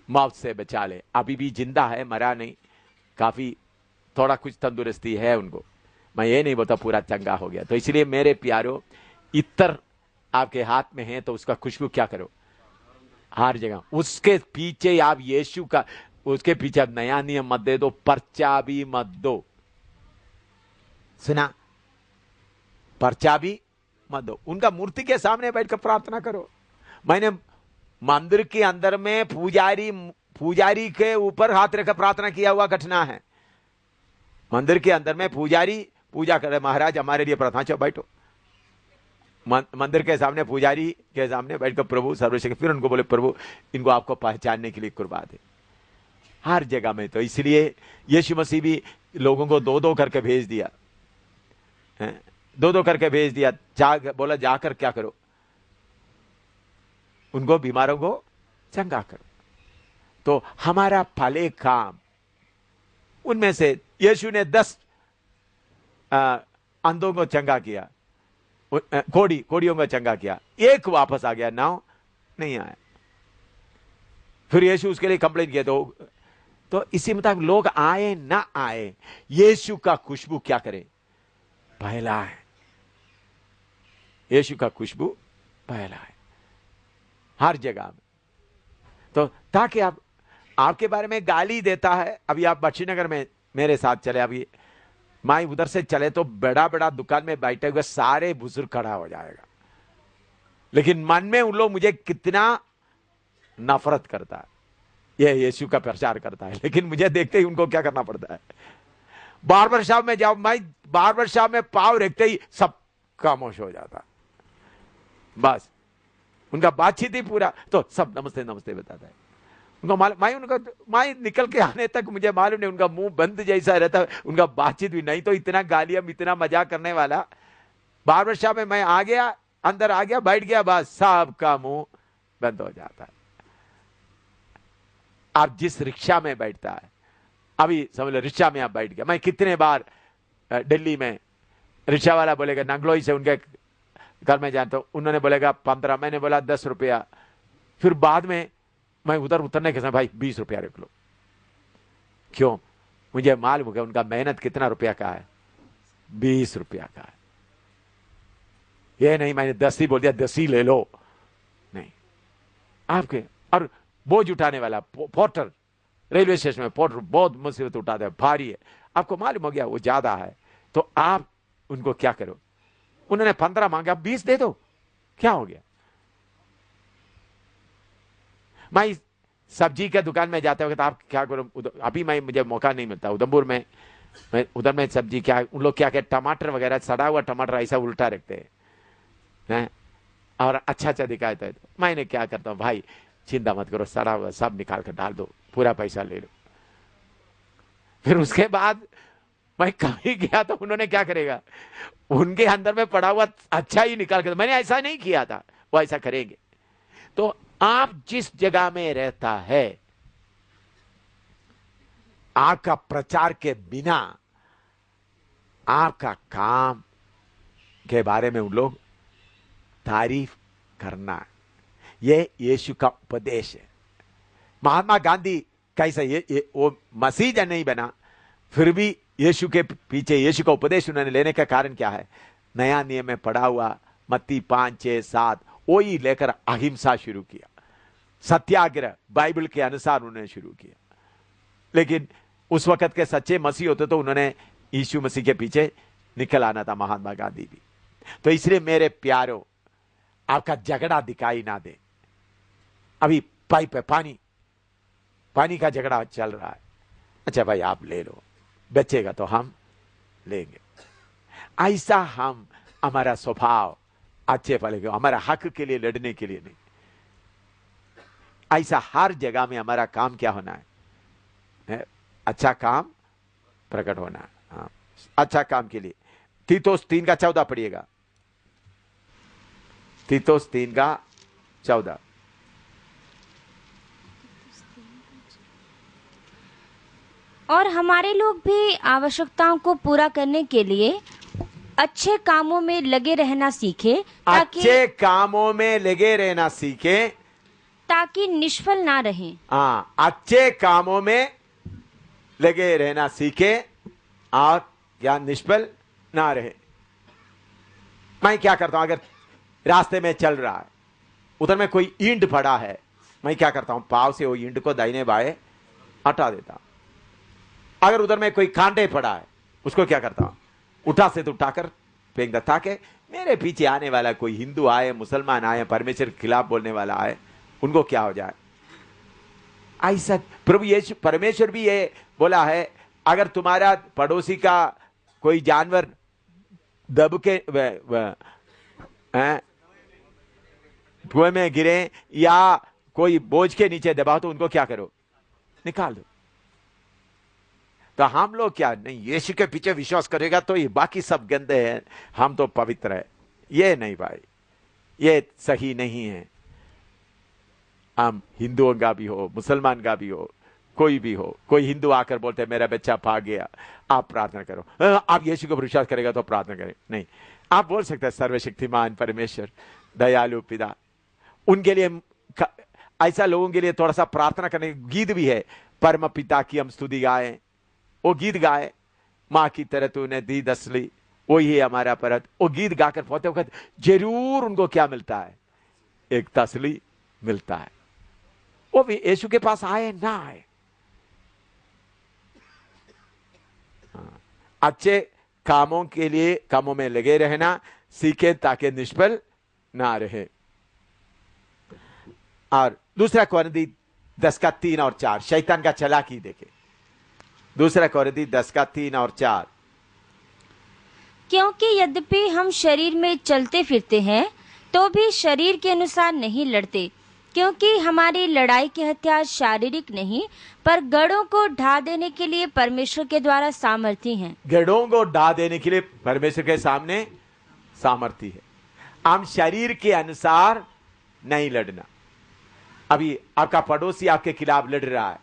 मौत से बचा ले। अभी भी जिंदा है, मरा नहीं, काफी थोड़ा कुछ तंदुरुस्ती है उनको। मैं ये नहीं बोलता पूरा चंगा हो गया। तो इसलिए मेरे प्यारो, इत्र आपके हाथ में है तो उसका खुशबू क्या करो हर जगह। उसके पीछे आप यीशु का, उसके पीछे आप नया नियम मत दे दो, पर्चा भी मत दो। सुना, पर्चा भी मत दो। उनका मूर्ति के सामने बैठकर प्रार्थना करो। मैंने मंदिर के अंदर में पुजारी के ऊपर हाथ रखकर प्रार्थना किया हुआ घटना है। मंदिर के अंदर में पुजारी पूजा करे, महाराज हमारे लिए प्रार्थना, चलो बैठो। मंदिर के सामने पुजारी के सामने बैठकर प्रभु सर्वशक्ति, फिर उनको बोले प्रभु इनको आपको पहचानने के लिए कुर्बा दे। हर जगह में तो इसलिए यीशु मसीह भी लोगों को 2-2 करके भेज दिया, 2-2 करके भेज दिया। बोला जाकर क्या करो, उनको बीमारों को चंगा करो। तो हमारा भले काम, उनमें से यीशु ने 10 अंधों को चंगा किया, कोड़ियों को चंगा किया, एक वापस आ गया, 9 नहीं आया। फिर यीशु उसके लिए कंप्लेन किया। तो इसी मुताबिक लोग आए ना आए, यीशु का खुशबू क्या करे, पहला है। यीशु का खुशबू पहला है हर जगह में। तो ताकि आपके बारे में गाली देता है। अभी आप बच्चीनगर में मेरे साथ चले, अभी मैं उधर से चले तो बड़ा बड़ा दुकान में बैठे हुए सारे बुजुर्ग खड़ा हो जाएगा, लेकिन मन में उन लोग मुझे कितना नफरत करता है। ये यीशु का प्रचार करता है, लेकिन मुझे देखते ही उनको क्या करना पड़ता है, बार्बर शॉप में जाओ, मैं बार्बर शॉप में पाव रखते ही सब खामोश हो जाता। बस उनका बातचीत ही पूरा, तो सब नमस्ते नमस्ते बताता है। मैं निकल के आने तक मुझे मालूम नहीं, उनका मुंह बंद जैसा रहता है, उनका बातचीत भी नहीं। तो इतना गालियां, इतना मजाक करने वाला। बार्बर शॉप में मैं आ गया, अंदर आ गया, बैठ गया, बस सबका मुंह बंद हो जाता है। आप जिस रिक्शा में बैठता है, अभी समझ लो रिक्शा में आप बैठ गया। मैं कितने बार दिल्ली में रिक्शा वाला बोलेगा नंगलोई से उनके घर में जाता हूं, उन्होंने बोलेगा 15, मैंने बोला 10 रुपया। फिर बाद में मैं उधर उतरने के समय भाई 20 रुपया रख लो। क्यों? मुझे मालूम हो गया उनका मेहनत कितना रुपया का है, 20 रुपया का है। ये नहीं मैंने 10 ही बोल दिया, 10 ही ले लो, नहीं। आपके और बोझ उठाने वाला पोर्टर, रेलवे स्टेशन में पोर्टर बहुत मुसीबत उठाता है, भारी है, आपको मालूम हो गया वो ज्यादा है, तो आप उनको क्या करो, उन्होंने 15 मांगा, 20 दे दो, क्या हो गया। मैं सब्जी के दुकान में जाते हो तो आप क्या करो, अभी मुझे मौका नहीं मिलता उधमपुर में, मैं उधर में सब्जी क्या उन लोग क्या कहते, टमाटर वगैरह सड़ा हुआ टमाटर ऐसा उल्टा रखते हैं और अच्छा अच्छा दिखाता है। तो मैंने क्या करता हूँ, भाई चिंता मत करो, सड़ा हुआ सब निकाल कर डाल दो, पूरा पैसा ले लो। फिर उसके बाद मैं कहीं गया तो उन्होंने क्या करेगा, उनके अंदर में पड़ा हुआ अच्छा ही निकाल कर, मैंने ऐसा नहीं किया था, वो ऐसा करेंगे। तो आप जिस जगह में रहता है, आपका प्रचार के बिना आपका काम के बारे में उन लोग तारीफ करना, ये यीशु का उपदेश है। महात्मा गांधी कैसे ये वो मसीह नहीं बना, फिर भी यीशु के पीछे यीशु का उपदेश उन्होंने लेने का कारण क्या है, नया नियम में पढ़ा हुआ मत्ती 5, 6, 7 वही लेकर अहिंसा शुरू किया, सत्याग्रह बाइबल के अनुसार उन्होंने शुरू किया। लेकिन उस वक्त के सच्चे मसीह होते तो उन्होंने यीशु मसीह के पीछे निकल आना था, महात्मा गांधी भी। तो इसलिए मेरे प्यारों, आपका झगड़ा दिखाई ना दे। अभी पाइप है, पानी का झगड़ा चल रहा है, अच्छा भाई आप ले लो, बचेगा तो हम लेंगे। ऐसा हम हमारा स्वभाव अच्छे फलेगा, हमारा हक के लिए लड़ने के लिए नहीं। ऐसा हर जगह में हमारा काम क्या होना है, अच्छा काम प्रकट होना है। हाँ, अच्छा काम के लिए तीतोस 3 का 14 पढ़िएगा, तीतोस 3 का 14। और हमारे लोग भी आवश्यकताओं को पूरा करने के लिए अच्छे कामों में लगे रहना सीखे, अच्छे कामों में लगे रहना सीखे ताकि निष्फल ना रहे। हाँ, अच्छे कामों में लगे रहना सीखे और क्या निष्फल ना रहे। मैं क्या करता हूं, अगर रास्ते में चल रहा है, उधर में कोई ईंट पड़ा है, मैं क्या करता हूं, पाव से वो ईंट को दाहिने बाएं हटा देता हूं। अगर उधर में कोई कांटे पड़ा है, उसको क्या करता हूं, उठा से तो उठाकर फेंक देता, ताकि मेरे पीछे आने वाला कोई हिंदू आए, मुसलमान आए, परमेश्वर के खिलाफ बोलने वाला आए, उनको क्या हो जाए। ऐसा प्रभु यीशु परमेश्वर भी ये बोला है, अगर तुम्हारा पड़ोसी का कोई जानवर दब के कुएं में गिरे या कोई बोझ के नीचे दबाओ तो उनको क्या करो, निकाल दो। तो हम लोग क्या नहीं, यीशु के पीछे विश्वास करेगा तो ये बाकी सब गंदे हैं, हम तो पवित्र है। ये नहीं भाई, ये सही नहीं है। हम हिंदुओं का भी हो, मुसलमान का भी हो, कोई भी हो, कोई हिंदू आकर बोलते मेरा बच्चा भाग गया, आप प्रार्थना करो, आप यीशु को विश्वास करेगा तो प्रार्थना करें, नहीं। आप बोल सकते हैं सर्वशक्तिमान परमेश्वर दयालु पिता, उनके लिए ऐसा लोगों के लिए थोड़ा सा प्रार्थना करने गीत भी है, परम पिता की हम स्तुति गाएं, वो गीत गाए, माँ की तरह तूने दी दसली, वही है हमारा परत। वो गीत गाकर पहुंचते वक्त जरूर उनको क्या मिलता है, एक तसली मिलता है। वो भी यीशु के पास आए ना आए, अच्छे कामों के लिए कामों में लगे रहना सीखे ताकि निष्फल ना रहे। और दूसरा कोरिन्थी 10 का 3 और 4, शैतान का चालाकी देखे। दूसरा कोरिन्थी 10 का 3 और 4, क्योंकि यद्यपि हम शरीर में चलते फिरते हैं तो भी शरीर के अनुसार नहीं लड़ते, क्योंकि हमारी लड़ाई के हथियार शारीरिक नहीं पर गढ़ों को ढा देने के लिए परमेश्वर के द्वारा सामर्थी हैं। गढ़ों को ढा देने के लिए परमेश्वर के सामने सामर्थी है। हम शरीर के अनुसार नहीं लड़ना। अभी आपका पड़ोसी आपके खिलाफ लड़ रहा है,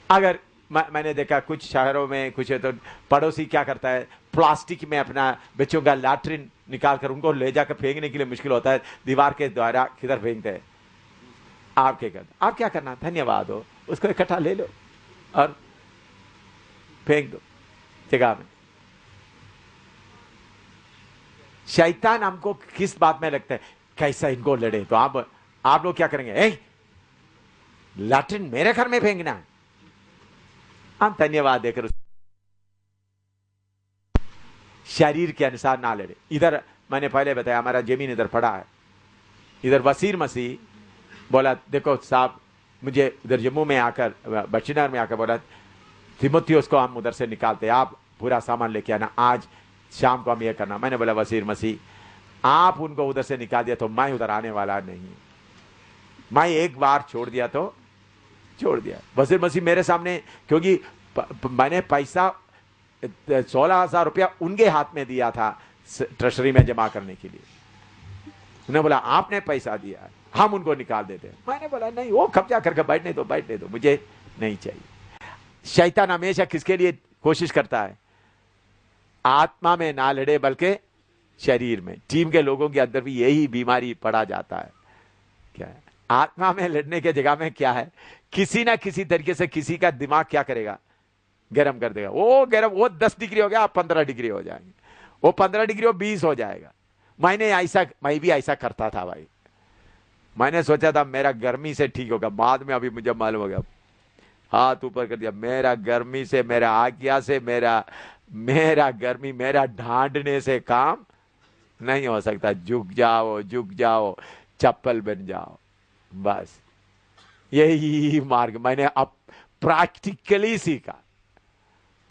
अगर मैंने देखा कुछ शहरों में कुछ है तो पड़ोसी क्या करता है, प्लास्टिक में अपना बच्चों का लैट्रिन निकाल कर उनको ले जाकर फेंकने के लिए मुश्किल होता है, दीवार के द्वारा किधर फेंकते हैं। आप क्या करना, धन्यवाद हो, उसको इकट्ठा ले लो और फेंक दो जगह में। शैतान हमको किस बात में लगता है, कैसा इनको लड़े, तो आप लोग क्या करेंगे, लैट्रिन मेरे घर में फेंकना है, हम धन्यवाद देकर शरीर के अनुसार ना लड़े। इधर मैंने पहले बताया हमारा जमीन इधर पड़ा है, इधर वसीर मसीह बोला, देखो साहब, मुझे उधर जम्मू में आकर, बशीनगर में आकर बोला, तिमोथियुस को हम उधर से निकालते, आप पूरा सामान लेके आना, आज शाम को हम ये करना। मैंने बोला, वसीर मसीह, आप उनको उधर से निकाल दिया तो मैं उधर आने वाला नहीं। मैं एक बार छोड़ दिया तो छोड़ दिया। वसीर मसीह मेरे सामने, क्योंकि मैंने पैसा 16,000 रुपया उनके हाथ में दिया था ट्रेजरी में जमा करने के लिए। उन्होंने बोला, आपने पैसा दिया, हम उनको निकाल देते। मैंने बोला, नहीं, वो कब्जा करके बैठने दो, मुझे नहीं चाहिए। शैतान हमेशा किसके लिए कोशिश करता है? आत्मा में ना लड़े बल्कि शरीर में। टीम के लोगों के अंदर भी यही बीमारी पड़ा जाता है। क्या है? आत्मा में लड़ने के जगह में क्या है, किसी ना किसी तरीके से किसी का दिमाग क्या करेगा, गर्म कर देगा। वो गर्म, वो 10 डिग्री हो गया, आप 15 डिग्री हो जाएंगे, वो 15 डिग्री वो 20 हो जाएगा। मैं भी ऐसा करता था भाई। मैंने सोचा था मेरा गर्मी से ठीक होगा, बाद में अभी मुझे मालूम हो गया, हाथ ऊपर कर दिया, मेरा गर्मी से, मेरा आज्ञा से, मेरा गर्मी, मेरा ढांढने से काम नहीं हो सकता। झुक जाओ, चप्पल बन जाओ, बस यही मार्ग मैंने अब प्रैक्टिकली सीखा।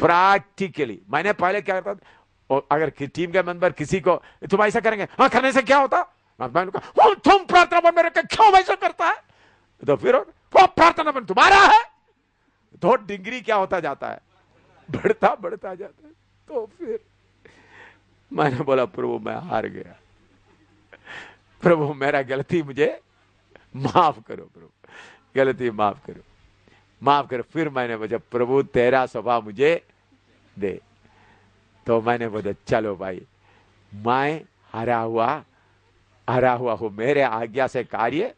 प्रैक्टिकली मैंने पहले क्या करता था, और अगर टीम के मेंबर किसी को, तुम ऐसा करेंगे, हाँ, करने से क्या होता, मैंने कहा, तुम प्रार्थना बन मेरे क्यों ऐसा करता है, तो फिर वो प्रार्थना बन तुम्हारा है, तो डिग्री क्या होता जाता है, बढ़ता जाता है। तो फिर मैंने बोला, प्रभु मैं हार गया, प्रभु मेरा गलती मुझे माफ करो, प्रभु गलती माफ करो। फिर मैंने बोला, प्रभु तेरा स्वभाव मुझे दे। तो मैंने बोला, चलो भाई, मैं हरा हुआ हूं, मेरे आज्ञा से कार्य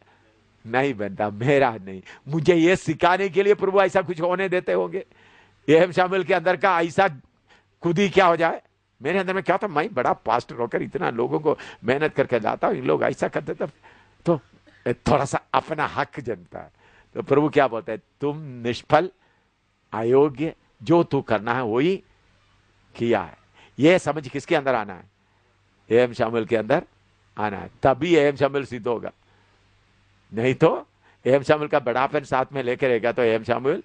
नहीं बनता, मेरा नहीं। मुझे ये सिखाने के लिए प्रभु ऐसा कुछ होने देते होंगे, एम शामिल के अंदर का ऐसा खुद ही क्या हो जाए। मेरे अंदर में क्या था, मैं बड़ा पास्टर होकर इतना लोगों को मेहनत करके लाता हूं, इन लोग ऐसा करते तो थोड़ा सा अपना हक जनता है। तो प्रभु क्या बोलता है, तुम निष्फल, अयोग्य, जो तू करना है वही किया है। यह समझ किसके अंदर आना है, एम शामिल के अंदर आना है, तभी एम शामिल सिद्ध होगा। नहीं तो एम शामिल का बड़ापन साथ में लेकर रहेगा तो एम शामिल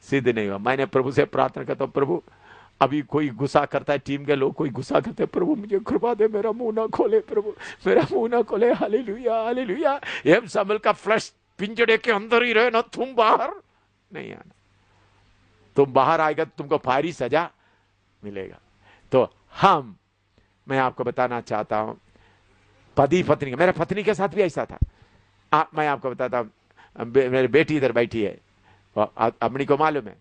सिद्ध नहीं हुआ। मैंने प्रभु से प्रार्थना करता हूं, प्रभु अभी कोई गुस्सा करता है, टीम के लोग कोई गुस्सा करते हैं, प्रभु मुझे कृपा दे, मेरा मुंह ना खोले, प्रभु मेरा मुंह ना खोले, हालेलुया हालेलुया। एम शामिल का फ्लैश पिंजड़े के अंदर ही रहे ना, तुम बाहर नहीं आना। तुम बाहर आएगा तो तुमको फायरी सजा मिलेगा। तो मैं आपको बताना चाहता हूं, पति पत्नी का, मेरे पत्नी के साथ भी ऐसा था। मैं आपको बताता हूं, मेरी बेटी इधर बैठी है, अपनी को मालूम है,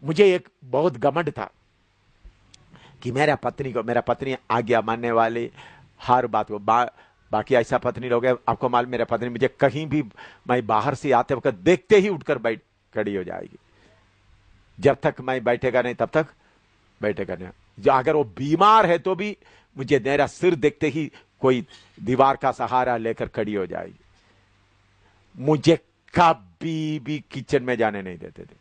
मुझे एक बहुत घमंड था कि मेरा पत्नी आज्ञा मानने वाली, हर बात को बाकी ऐसा पत्नी लोग है, आपको मालूम, मेरा पत्नी मुझे कहीं भी, मैं बाहर से आते वक्त देखते ही उठकर खड़ी हो जाएगी। जब तक मैं बैठेगा नहीं तब तक बैठेगा नहीं। अगर वो बीमार है तो भी मुझे मेरा सिर देखते ही कोई दीवार का सहारा लेकर खड़ी हो जाएगी। मुझे कभी भी किचन में जाने नहीं देते थे,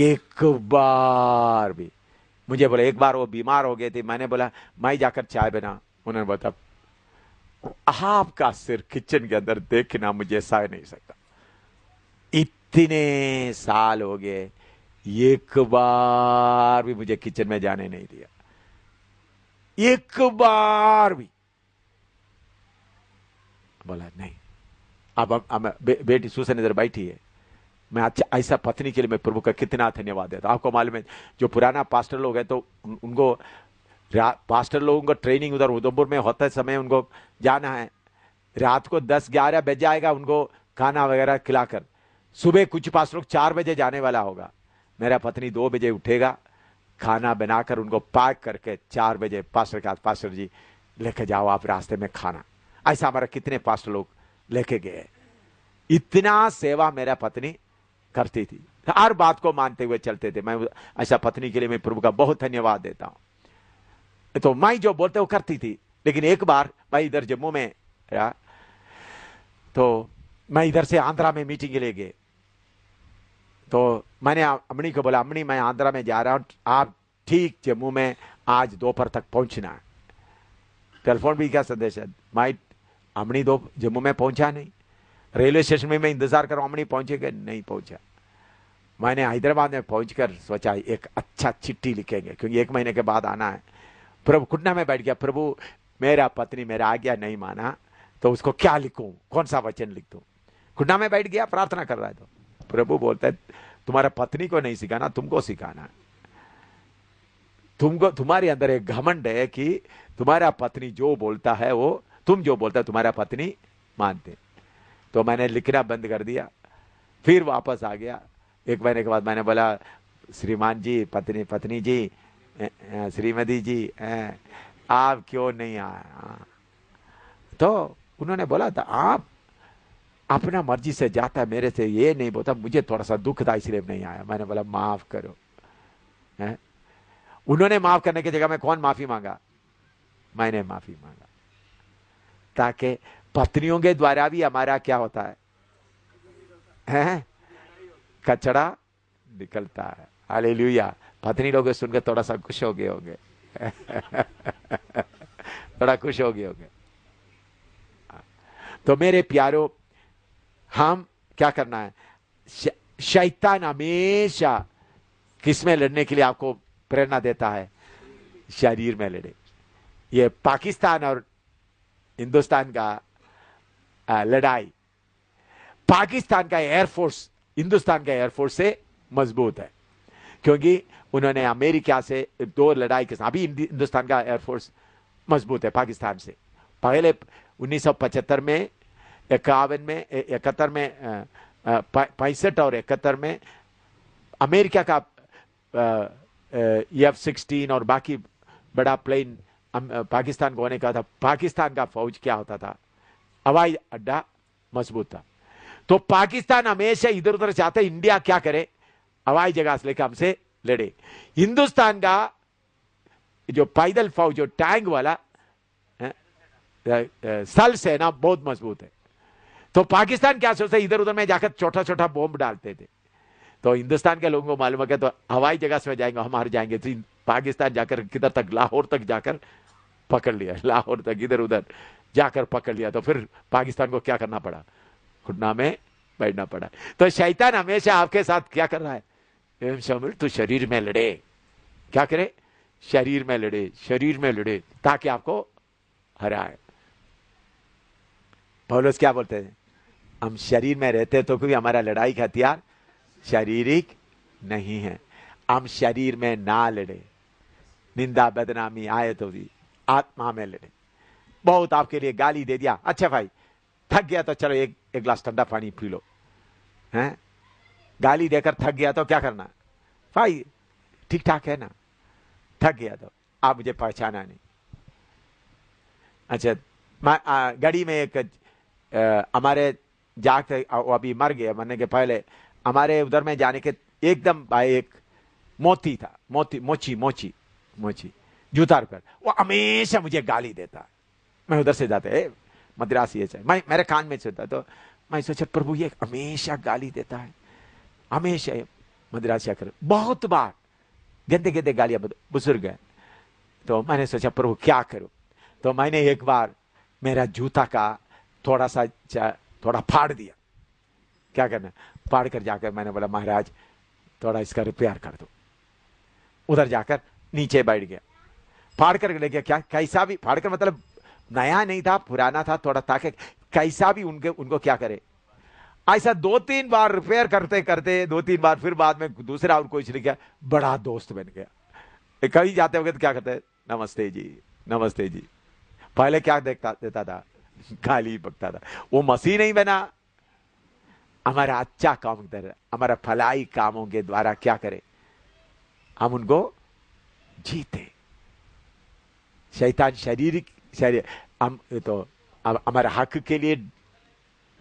एक बार भी। मुझे बोला, एक बार वो बीमार हो गए थे, मैंने बोला मैं जाकर चाय बना, उन्होंने बोला आपका सिर किचन के अंदर देखना मुझे सह नहीं सकता। इतने साल हो गए, एक बार भी मुझे किचन में जाने नहीं दिया, एक बार भी। बोला नहीं। अब बेटी सुसन इधर बैठी है, मैं अच्छा ऐसा पत्नी के लिए मैं प्रभु का कितना धन्यवाद देता हूं। आपको मालूम है, जो पुराना पास्टर लोग हैं तो उनको पास्टर लोगों को ट्रेनिंग उधर उधमपुर में होते समय उनको जाना है, रात को 10-11 बज जाएगा उनको खाना वगैरह खिलाकर। सुबह कुछ पास्टर लोग 4 बजे जाने वाला होगा, मेरा पत्नी 2 बजे उठेगा, खाना बनाकर उनको पैक करके 4 बजे पास्टर के हाथ, पास्टर जी लेके जाओ आप रास्ते में खाना। ऐसा हमारा कितने पास्टर लोग लेके गए। इतना सेवा मेरा पत्नी करती थी, हर बात को मानते हुए चलते थे। मैं ऐसा पत्नी के लिए मैं प्रभु का बहुत धन्यवाद देता हूं। तो मैं जो बोलते वो करती थी। लेकिन एक बार मैं इधर जम्मू में रहा, तो मैं इधर से आंध्रा में मीटिंग के लिए गए, तो मैंने अम्मी को बोला, अम्मी मैं आंध्रा में जा रहा हूं, आप ठीक जम्मू में आज दोपहर तक पहुंचना है। टेलीफोन भी क्या संदेश है, मैं अमनी दो जम्मू में पहुंचा नहीं, रेलवे स्टेशन में मैं इंतजार कर रहा हूं, अमनी पहुंचेगा नहीं पहुंचा। मैंने हैदराबाद में पहुंचकर सोचा एक अच्छा चिट्ठी लिखेंगे, क्योंकि 1 महीने के बाद आना है। प्रभु घुटना में बैठ गया, प्रभु मेरा पत्नी मेरा आज्ञा नहीं माना तो उसको क्या लिखूं, कौन सा वचन लिख दूं। घुटना में बैठ गया, प्रार्थना कर रहा है। तो प्रभु बोलता है तुम्हारा पत्नी को नहीं सिखाना, तुमको सिखाना। तुमको, तुम्हारे अंदर एक घमंड है कि तुम्हारा पत्नी जो बोलता है वो, तुम जो बोलता है तुम्हारा पत्नी मानते। तो मैंने लिखना बंद कर दिया, फिर वापस आ गया। 1 महीने के बाद मैंने बोला श्रीमान जी, पत्नी जी, श्रीमती जी, आप क्यों नहीं आए। तो उन्होंने बोला था आप अपना मर्जी से जाता है, मेरे से ये नहीं बोलता, मुझे थोड़ा सा दुख था इसलिए नहीं आया। मैंने बोला माफ करो। उन्होंने माफ करने की जगह में कौन माफी मांगा, मैंने माफी मांगा, ताकि पत्नियों के द्वारा भी हमारा क्या होता है, कचरा निकलता है। हालेलुया। पत्नी लोग सुनकर थोड़ा सा खुश हो गए होंगे थोड़ा खुश हो गए होंगे। तो मेरे प्यारो, हम क्या करना है, शैतान हमेशा किसमें लड़ने के लिए आपको प्रेरणा देता है, शरीर में लड़े। ये पाकिस्तान और हिंदुस्तान का लड़ाई, पाकिस्तान का एयरफोर्स हिंदुस्तान का एयरफोर्स से मजबूत है, क्योंकि उन्होंने अमेरिका से 2 लड़ाई के साथ, अभी हिंदुस्तान का एयरफोर्स मजबूत है पाकिस्तान से। पहले 1975 में, 51 में, 71 में, 65 और 71 में अमेरिका का F-16 और बाकी बड़ा प्लेन पाकिस्तान को होने का था। पाकिस्तान का फौज क्या होता था, हवाई अड्डा मजबूत था। तो पाकिस्तान हमेशा इधर उधर चाहते इंडिया क्या करे, हवाई जगह से लेकर हमसे लड़े। हिंदुस्तान का जो पैदल फौज, जो टैंक वाला स्थल सेना बहुत मजबूत है। तो पाकिस्तान क्या सोचता है, इधर उधर में जाकर छोटा छोटा बॉम्ब डालते थे। तो हिंदुस्तान के लोगों को मालूम है तो हवाई जगह से जाएंगे, हम हार जाएंगे। तो पाकिस्तान जाकर किधर तक, लाहौर तक जाकर पकड़ लिया, लाहौर तक इधर उधर जाकर पकड़ लिया। तो फिर पाकिस्तान को क्या करना पड़ा, घुटना में बैठना पड़ा। तो शैतान हमेशा आपके साथ क्या कर रहा है, शामिल तू शरीर में लड़े, क्या करे, शरीर में लड़े, शरीर में लड़े, ताकि आपको हराए। पौलुस क्या बोलते हैं, हम शरीर में रहते तो क्योंकि हमारा लड़ाई का हथियार शारीरिक नहीं है, हम शरीर में ना लड़े। निंदा बदनामी आए तो भी आत्मा में लड़े। बहुत आपके लिए गाली दे दिया, अच्छा भाई थक गया तो चलो एक गिलास ठंडा पानी पी लो, हैं? गाली देकर थक गया तो क्या करना भाई, ठीक ठाक है ना, थक गया तो आप मुझे पहचाना नहीं। अच्छा, गाड़ी में एक हमारे जागते, अभी मर गए, मरने के पहले हमारे उधर में जाने के एकदम एक मोती था, मोची जूता पर, वो हमेशा मुझे गाली देता। मैं उधर से जाते मद्रासी है, मैं मेरे कान में सुनता, तो मैं सोचा प्रभु ये हमेशा गाली देता है, हमेशा मद्रासी आकर बहुत बार गंदे गंदे गालियां, बुजुर्ग है। तो मैंने सोचा प्रभु क्या करूं। तो मैंने एक बार मेरा जूता का थोड़ा फाड़ दिया। क्या करना, फाड़ कर जाकर मैंने बोला महाराज थोड़ा इसका रिपेयर कर दो। उधर जाकर नीचे बैठ गया, फाड़ कर ले गया। क्या कैसा भी फाड़ कर, मतलब नया नहीं था, पुराना था थोड़ा, ताकि कैसा भी उनको क्या करे। ऐसा 2-3 बार रिपेयर करते करते 2-3 बार, फिर बाद में दूसरा और कोई लिख गया, बड़ा दोस्त बन गया। कहीं जाते वक्त क्या करते, नमस्ते जी, नमस्ते जी। पहले क्या देता था, गाली बकता था। वो मसीह नहीं बना। हमारा अच्छा काम कर, हमारा भलाई कामों के द्वारा क्या करे, हम उनको जीते। शैतान शरीर हम तो हमारे हक के लिए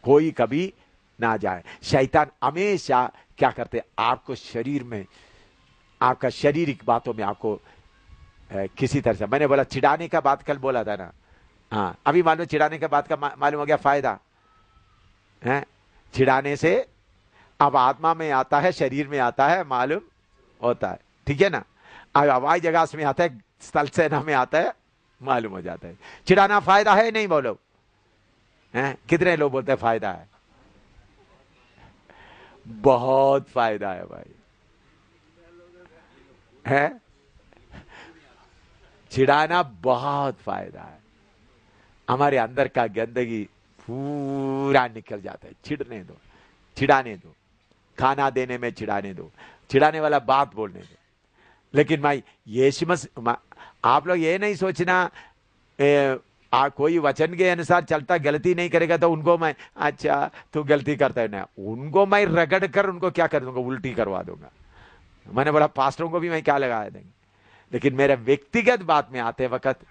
कोई कभी ना जाए। शैतान हमेशा क्या करते, आपको शरीर में, आपका शारीरिक बातों में आपको किसी तरह से, मैंने बोला चिढ़ाने का बात कल बोला था ना, हाँ अभी मालूम चिढ़ाने का बात का मालूम हो गया फायदा है। चिढ़ाने से अब आत्मा में आता है, शरीर में आता है, मालूम होता है, ठीक है ना। अब हवाई जहाज में आता है, स्थल सेना में आता है, मालूम हो जाता है। चिढ़ाना फायदा है नहीं, बोलो हैं? कितने लोग बोलते हैं फायदा है? बहुत फायदा है भाई, है? चिढ़ाना बहुत फायदा है। हमारे अंदर का गंदगी पूरा निकल जाता है। चिढ़ने दो, चिढ़ाने दो, खाना देने में चिढ़ाने दो, चिढ़ाने वाला बात बोलने दो। लेकिन भाई यीशु मसीह, आप लोग ये नहीं सोचना कोई वचन के अनुसार चलता गलती नहीं करेगा तो उनको मैं, अच्छा तू गलती करता है ना, उनको मैं रगड़ कर उनको क्या कर दूंगा, उल्टी करवा दूंगा। मैंने बोला पास्टरों को भी मैं क्या लगा देंगे, लेकिन मेरे व्यक्तिगत बात में आते वक्त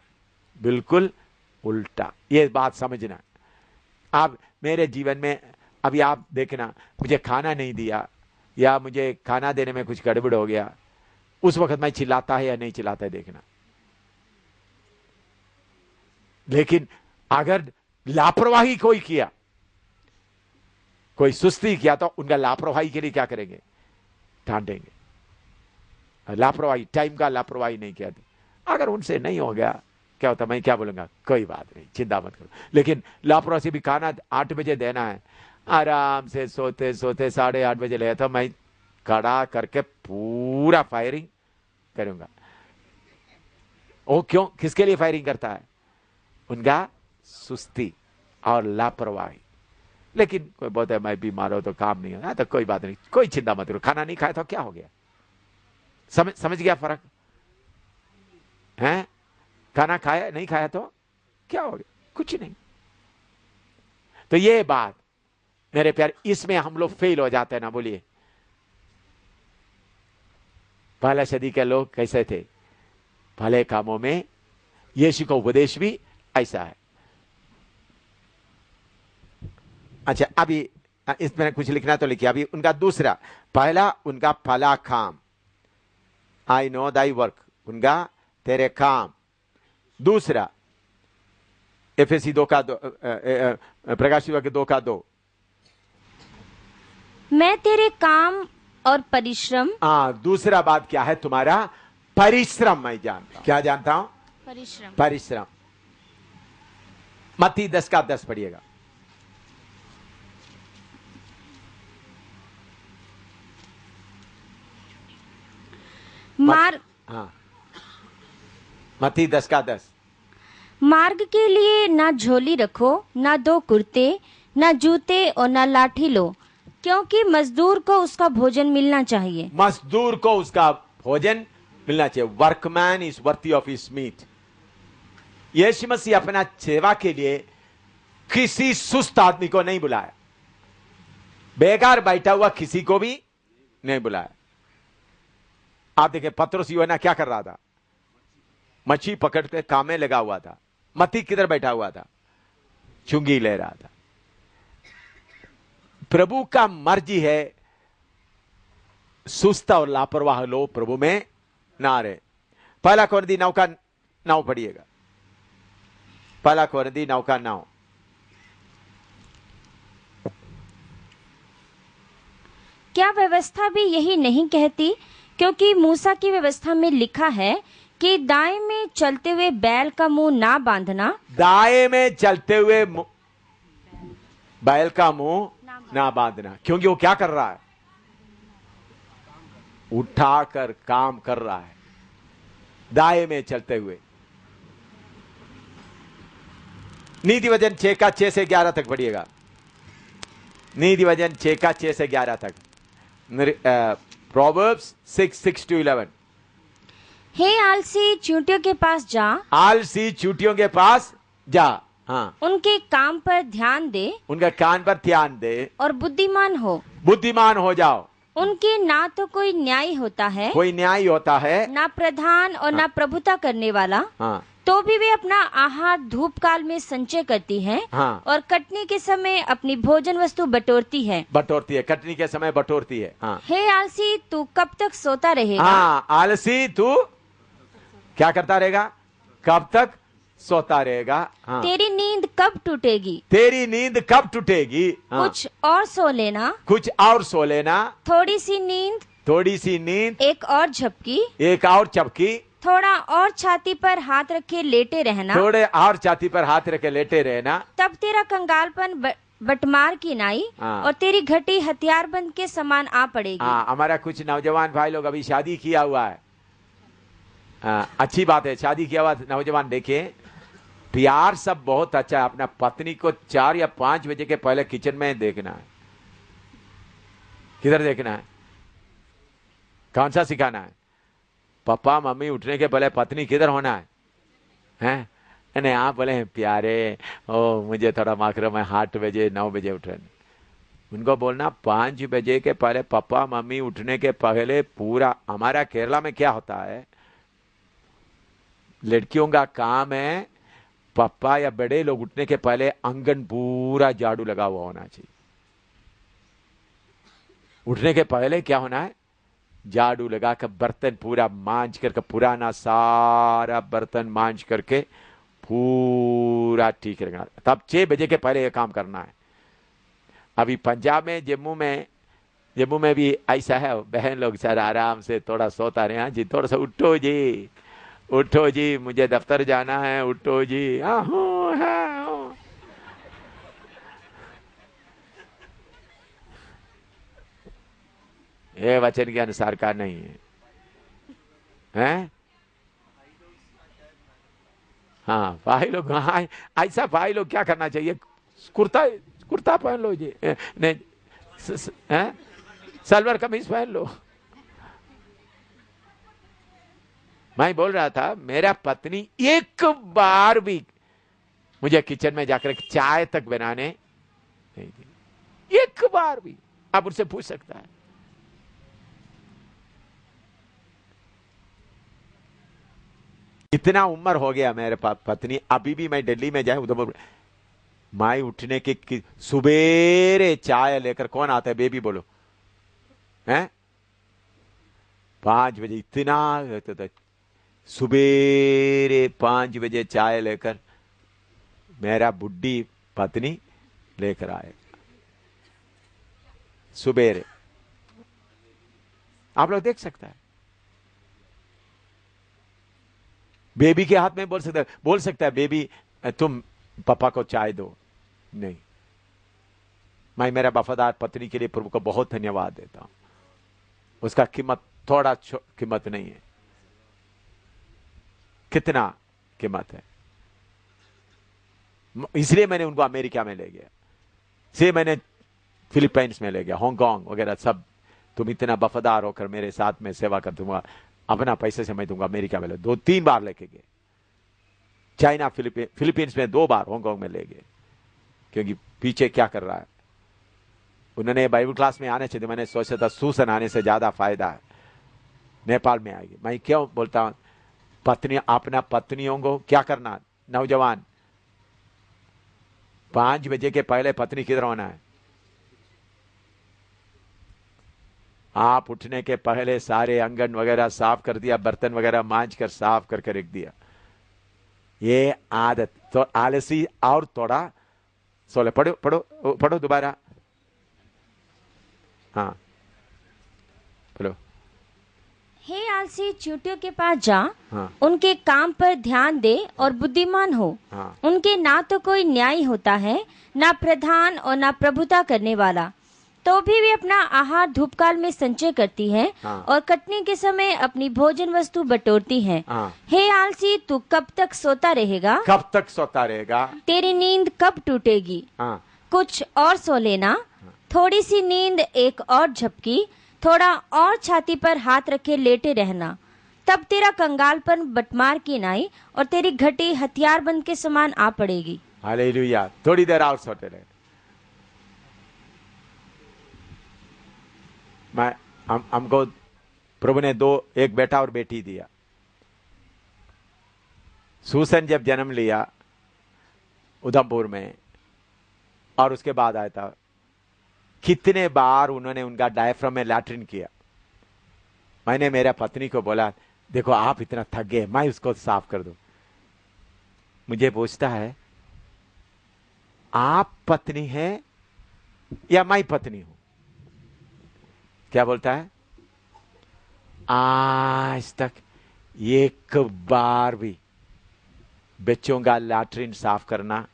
बिल्कुल उल्टा। ये बात समझना। आप मेरे जीवन में अभी आप देखना, मुझे खाना नहीं दिया या मुझे खाना देने में कुछ गड़बड़ हो गया, उस वक्त मैं चिल्लाता है या नहीं चिल्लाता है, देखना। लेकिन अगर लापरवाही कोई किया, कोई सुस्ती किया, तो उनका लापरवाही के लिए क्या करेंगे, डांटेंगे। लापरवाही, टाइम का लापरवाही नहीं किया। अगर उनसे नहीं हो गया, क्या होता, मैं क्या बोलूंगा, कोई बात नहीं, चिंता मत करो। लेकिन लापरवाही से भी खाना 8 बजे देना है, आराम से सोते सोते 8:30 बजे ले, तो मैं खड़ा करके पूरा फायरिंग करूंगा। वो क्यों, किसके लिए फायरिंग करता है? उनका सुस्ती और लापरवाही। लेकिन कोई बोलता है मैं बीमार हो तो काम नहीं है, तो कोई बात नहीं, कोई चिंता मत करो। खाना नहीं खाया तो क्या हो गया? समझ गया फर्क है? खाना खाया नहीं खाया तो क्या हो गया? कुछ नहीं। तो ये बात मेरे प्यार, इसमें हम लोग फेल हो जाते हैं ना। बोलिए, पहला सदी के लोग कैसे थे? भले कामों में यीशु का उपदेश भी ऐसा है। अच्छा, अभी इसमें कुछ लिखना तो लिखिए। अभी उनका दूसरा, पहला उनका भला काम, आई नो दाई वर्क, उनका तेरे काम। दूसरा एफएसी 2:2, प्रकाशित वाक्य 2:2, मैं तेरे काम और परिश्रम। दूसरा बात क्या है? तुम्हारा परिश्रम मैं जानता हूं। क्या जानता हूं? परिश्रम। परिश्रम। मत्ती 10:10 पढ़िएगा। मत्ती 10:10। मार्ग के लिए ना झोली रखो, ना 2 कुर्ते, ना जूते और ना लाठी लो, क्योंकि मजदूर को उसका भोजन मिलना चाहिए। मजदूर को उसका भोजन मिलना चाहिए। Workman is worthy of his meat. यीशु मसीह अपना सेवा के लिए किसी सुस्त आदमी को नहीं बुलाया, बेकार बैठा हुआ किसी को भी नहीं बुलाया। आप देखें, पतरस यूहन्ना क्या कर रहा था? मच्छी पकड़ के काम में लगा हुआ था। मत्ती किधर बैठा हुआ था? चुंगी ले रहा था। प्रभु का मर्जी है सुस्त और लापरवाह लोग प्रभु में ना रहे। पहला कोरिन्थी 9:9 पढ़िएगा। पहला कोरिन्थी 9:9। क्या व्यवस्था भी यही नहीं कहती? क्योंकि मूसा की व्यवस्था में लिखा है कि दाएं में चलते हुए बैल का मुंह ना बांधना। दाएं में चलते हुए बैल का मुंह ना बांधना। क्योंकि वो क्या कर रहा है? उठाकर काम कर रहा है दाएं में चलते हुए। नीति वचन 6 से 11 तक पढ़िएगा। नीति वचन 6 से 11 तक। प्रोवर्ब्स 6:6-11। हे आलसी चूंटियों के पास जा। आलसी चूंटियों के पास जा। हाँ, उनके काम पर ध्यान दे। उनके कान पर ध्यान दे और बुद्धिमान हो। बुद्धिमान हो जाओ। उनके ना तो कोई न्याय होता है, कोई न्याय होता है, ना प्रधान और ना प्रभुता करने वाला। हाँ, तो भी वे अपना आहार धूप काल में संचय करती है। हाँ, और कटनी के समय अपनी भोजन वस्तु बटोरती है। कटनी के समय बटोरती है। हाँ। हे आलसी तू कब तक सोता रहेगा? हाँ, आलसी तू क्या करता रहेगा? कब तक सोता रहेगा? हाँ। तेरी नींद कब टूटेगी? तेरी नींद कब टूटेगी? हाँ। कुछ और सो लेना। कुछ और सो लेना। थोड़ी सी नींद, थोड़ी सी नींद, एक और झपकी, एक और चपकी। थोड़ा और छाती पर हाथ रखे लेटे रहना, थोड़े और छाती पर हाथ रखे लेटे रहना, तब तेरा कंगालपन बटमार की नाई हाँ। और तेरी घटी हथियारबंद के समान आ पड़ेगी। हाँ, हमारा कुछ नौजवान भाई लोग अभी शादी किया हुआ है, अच्छी बात है, शादी किया हुआ नौजवान देखे, प्यार सब बहुत अच्छा है। अपना पत्नी को 4 या 5 बजे के पहले किचन में देखना है। किधर देखना है? कौन सा सिखाना है? पापा मम्मी उठने के पहले पत्नी किधर होना है? हैं? नहीं, आप बोले प्यारे, ओ मुझे थोड़ा माकरो में 8 बजे 9 बजे उठ रहे। उनको बोलना 5 बजे के पहले, पापा मम्मी उठने के पहले पूरा। हमारा केरला में क्या होता है, लड़कियों का काम है पापा या बड़े लोग उठने के पहले आंगन पूरा झाड़ू लगा हुआ होना चाहिए। उठने के पहले क्या होना है? झाड़ू लगा कर बर्तन पूरा मांज करके, पुराना सारा बर्तन मांज करके पूरा ठीक रखना। तब 6 बजे के पहले ये काम करना है। अभी पंजाब में, जम्मू में भी ऐसा है, बहन लोग सर आराम से थोड़ा सोता रहे। हाँ जी, थोड़ा सा उठो जी, उठो जी, मुझे दफ्तर जाना है, उठो जी। ये वचन के अनुसार का नहीं है, हैं? हाँ भाई लोग, हाँ ऐसा भाई लोग क्या करना चाहिए? कुर्ता कुर्ता पहन लो जी, नहीं हैं? सलवार कमीज पहन लो। मैं बोल रहा था, मेरा पत्नी एक बार भी मुझे किचन में जाकर चाय तक बनाने नहीं दी, एक बार भी। आप उससे पूछ सकता है। इतना उम्र हो गया मेरे पत्नी, अभी भी मैं दिल्ली में जाए उधर मैं उठने की सुबेरे चाय लेकर, कौन आता है बेबी बोलो, हैं? 5 बजे, इतना सुबेरे 5 बजे चाय लेकर मेरा बुड्ढी पत्नी लेकर आए सुबेरे। आप लोग देख सकता है। बेबी के हाथ में बोल सकता है बेबी तुम पापा को चाय दो। नहीं, मैं मेरा वफादार पत्नी के लिए प्रभु को बहुत धन्यवाद देता हूं। उसका कीमत थोड़ा कीमत नहीं है, कितना कीमत है। इसलिए मैंने उनको अमेरिका में ले गया, इसलिए मैंने फिलीपींस में ले गया, हांगकांग वगैरह सब। तुम इतना वफादार होकर मेरे साथ में सेवा कर दूंगा, अपना पैसे से मैं दूंगा। अमेरिका में 2-3 बार लेके गए, चाइना, फिलीपींस में 2 बार, हांगकांग में ले गए। क्योंकि पीछे क्या कर रहा है, उन्होंने बाइबल क्लास में आने चाहिए। मैंने सोचा था सूसन आने से ज्यादा फायदा है, नेपाल में आएगी। मैं क्यों बोलता हूं, पत्नी, अपना पत्नियों को क्या करना, नौजवान 5 बजे के पहले पत्नी किधर होना है? आप उठने के पहले सारे आंगन वगैरह साफ कर दिया, बर्तन वगैरह मांज कर साफ करके रख दिया। ये आदत तो आलसी और थोड़ा सोले। पढ़ो पढ़ो पढ़ो दोबारा। हाँ बोलो। हे आलसी, चींटियों के पास जा, हाँ। उनके काम पर ध्यान दे और बुद्धिमान हो। हाँ। उनके ना तो कोई न्याय होता है, ना प्रधान और ना प्रभुता करने वाला, तो भी वे अपना आहार धूपकाल में संचय करती है। हाँ। और कटने के समय अपनी भोजन वस्तु बटोरती है। हाँ। हे आलसी, तू कब तक सोता रहेगा? कब तक सोता रहेगा? तेरी नींद कब टूटेगी? हाँ। कुछ और सो लेना, थोड़ी सी नींद, एक और झपकी, थोड़ा और छाती पर हाथ रखे लेटे रहना, तब तेरा कंगालपन बटमार की नाई और तेरी घटी हथियारबंद के समान आ पड़ेगी। हालेलुया। थोड़ी देर और सोते रहे। हमको प्रभु ने 2, एक बेटा और बेटी दिया। सूसन जब जन्म लिया उधमपुर में, और उसके बाद आया था, कितने बार उन्होंने उनका डायफ्राम में लैट्रिन किया। मैंने मेरा पत्नी को बोला, देखो आप इतना थक गए, मैं उसको साफ कर दूं। मुझे पूछता है, आप पत्नी है या मैं पत्नी हूं? क्या बोलता है? आज तक एक बार भी बच्चों का लैट्रिन साफ करना,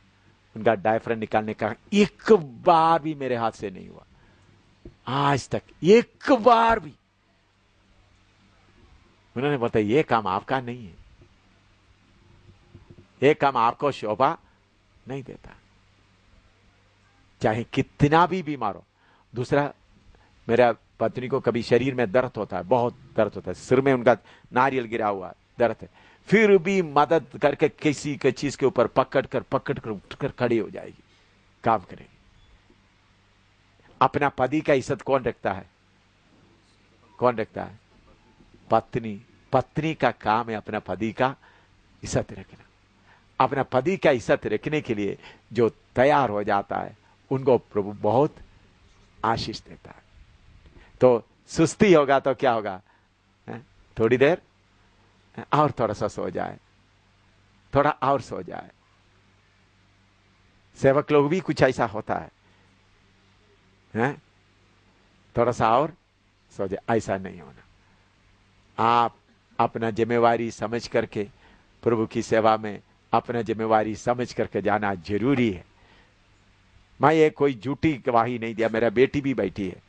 उनका डायफ्राम निकालने का एक बार भी मेरे हाथ से नहीं हुआ आज तक, एक बार भी। उन्होंने बताया ये काम आपका नहीं है, ये काम आपको शोभा नहीं देता, चाहे कितना भी बीमार हो। दूसरा, मेरा पत्नी को कभी शरीर में दर्द होता है, बहुत दर्द होता है, सिर में उनका नारियल गिरा हुआ दर्द है, फिर भी मदद करके किसी के चीज के ऊपर पकड़ कर उठकर खड़ी हो जाएगी, काम करेगी। अपना पति का इज्जत कौन रखता है? कौन रखता है? पत्नी। पत्नी का काम है अपना पति का इज्जत रखना। अपना पति का इज्जत रखने के लिए जो तैयार हो जाता है उनको प्रभु बहुत आशीष देता है। तो सुस्ती होगा तो क्या होगा? थोड़ी देर और थोड़ा सा सो जाए, थोड़ा और सो जाए। सेवक लोग भी कुछ ऐसा होता है, थोड़ा सा और सो जाए, ऐसा नहीं होना। आप अपना जिम्मेवारी समझ करके प्रभु की सेवा में अपना जिम्मेवारी समझ करके जाना जरूरी है। मैं ये कोई झूठी गवाही नहीं दिया, मेरा बेटी भी बैठी है।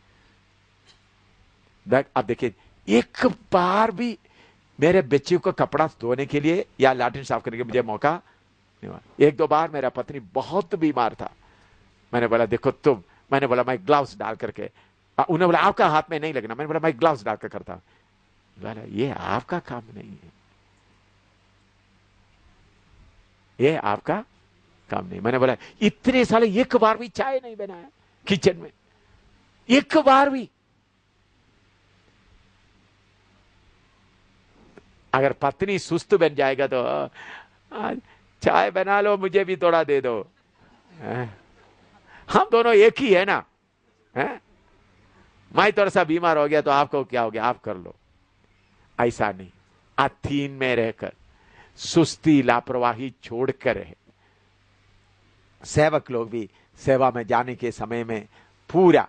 अब देखिए, एक बार भी मेरे बच्चे को कपड़ा धोने के लिए या लैट्रिन साफ करने के मुझे मौका नहीं हुआ। एक दो बार मेरा पत्नी बहुत बीमार था, मैंने बोला देखो तुम, मैंने बोला मैं ग्लव्स डाल करके, उन्होंने बोला आपका हाथ में नहीं लगना, मैंने बोला मैं ग्लव्स डाल कर करता हूं। बोला ये आपका काम नहीं है, ये आपका काम नहीं। मैंने बोला इतने साले एक बार भी चाय नहीं बनाया किचन में, एक बार भी। अगर पत्नी सुस्त बन जाएगा तो चाय बना लो, मुझे भी थोड़ा दे दो, हम दोनों एक ही है ना, मैं थोड़ा सा बीमार हो गया तो आपको क्या हो गया, आप कर लो। ऐसा नहीं, अधीन में रहकर सुस्ती लापरवाही छोड़कर रहे। सेवक लोग भी सेवा में जाने के समय में पूरा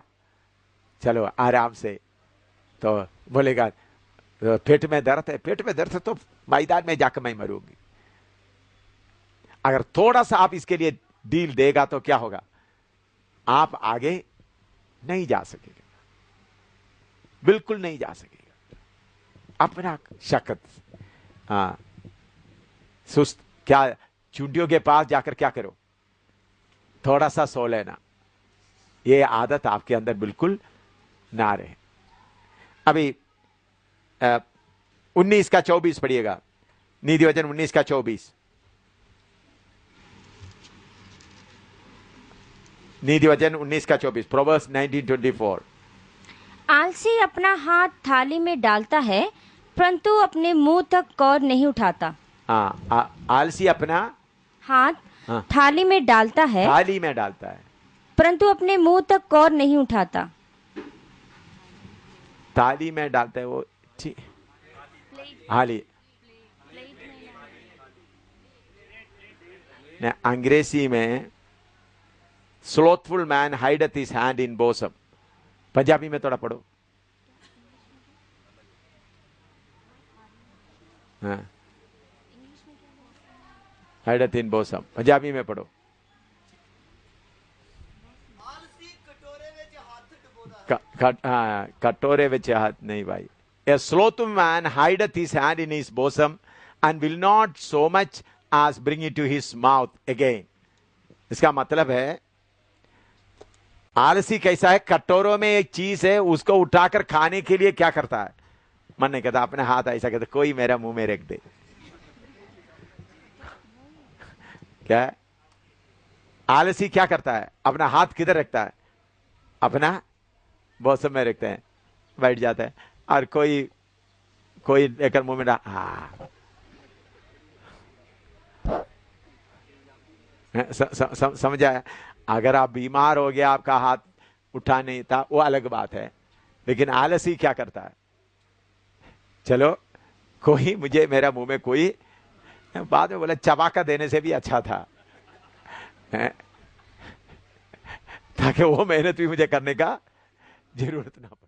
चलो आराम से, तो बोलेगा पेट में दर्द है, पेट में दर्द है तो मैदान में जाकर मैं मरूंगी। अगर थोड़ा सा आप इसके लिए डील देगा तो क्या होगा, आप आगे नहीं जा सकेगा, बिल्कुल नहीं जा सकेगा। अपना शक्त, हाँ सुस्त, क्या चुंडियों के पास जाकर क्या करो, थोड़ा सा सो लेना, ये आदत आपके अंदर बिल्कुल ना रहे। अभी 19 का 24 पढ़िएगा, नीति वचन 19 का 24। नीति वचन 19 का 24, प्रोवर्ब्स 19:24। आलसी अपना हाथ थाली में डालता है, परंतु अपने मुंह तक कौर नहीं उठाता। आलसी अपना हाथ थाली में डालता है, थाली में डालता है, परंतु अपने मुंह तक कौर नहीं उठाता। थाली में डालता है वो हाली ने, अंग्रेजी में slothful man hideth his hand in bosom. Punjabi में थोड़ा पढ़ो। हाइडथ इन बोसम, पंजाबी में पढ़ो। कटोरे विच हाथ नहीं भाई। A slothful man hideth his hand in his bosom and will not so much as bring it to his mouth again. इसका मतलब है आलसी कैसा है, कटोरों में एक चीज है उसको उठाकर खाने के लिए क्या करता है, मन नहीं कहता, अपने हाथ ऐसा कहता कोई मेरा मुंह में रख दे। क्या है? आलसी क्या करता है, अपना हाथ किधर रखता है, अपना बोसम में रखते हैं, बैठ जाता है, और कोई लेकर मुंह में समझ आया। अगर आप बीमार हो गया, आपका हाथ उठा नहीं था, वो अलग बात है, लेकिन आलसी क्या करता है, चलो कोई मुझे मेरा मुंह में कोई, बाद में बोला चबाका देने से भी अच्छा था, ताकि वो मेहनत भी मुझे करने का जरूरत ना पड़े।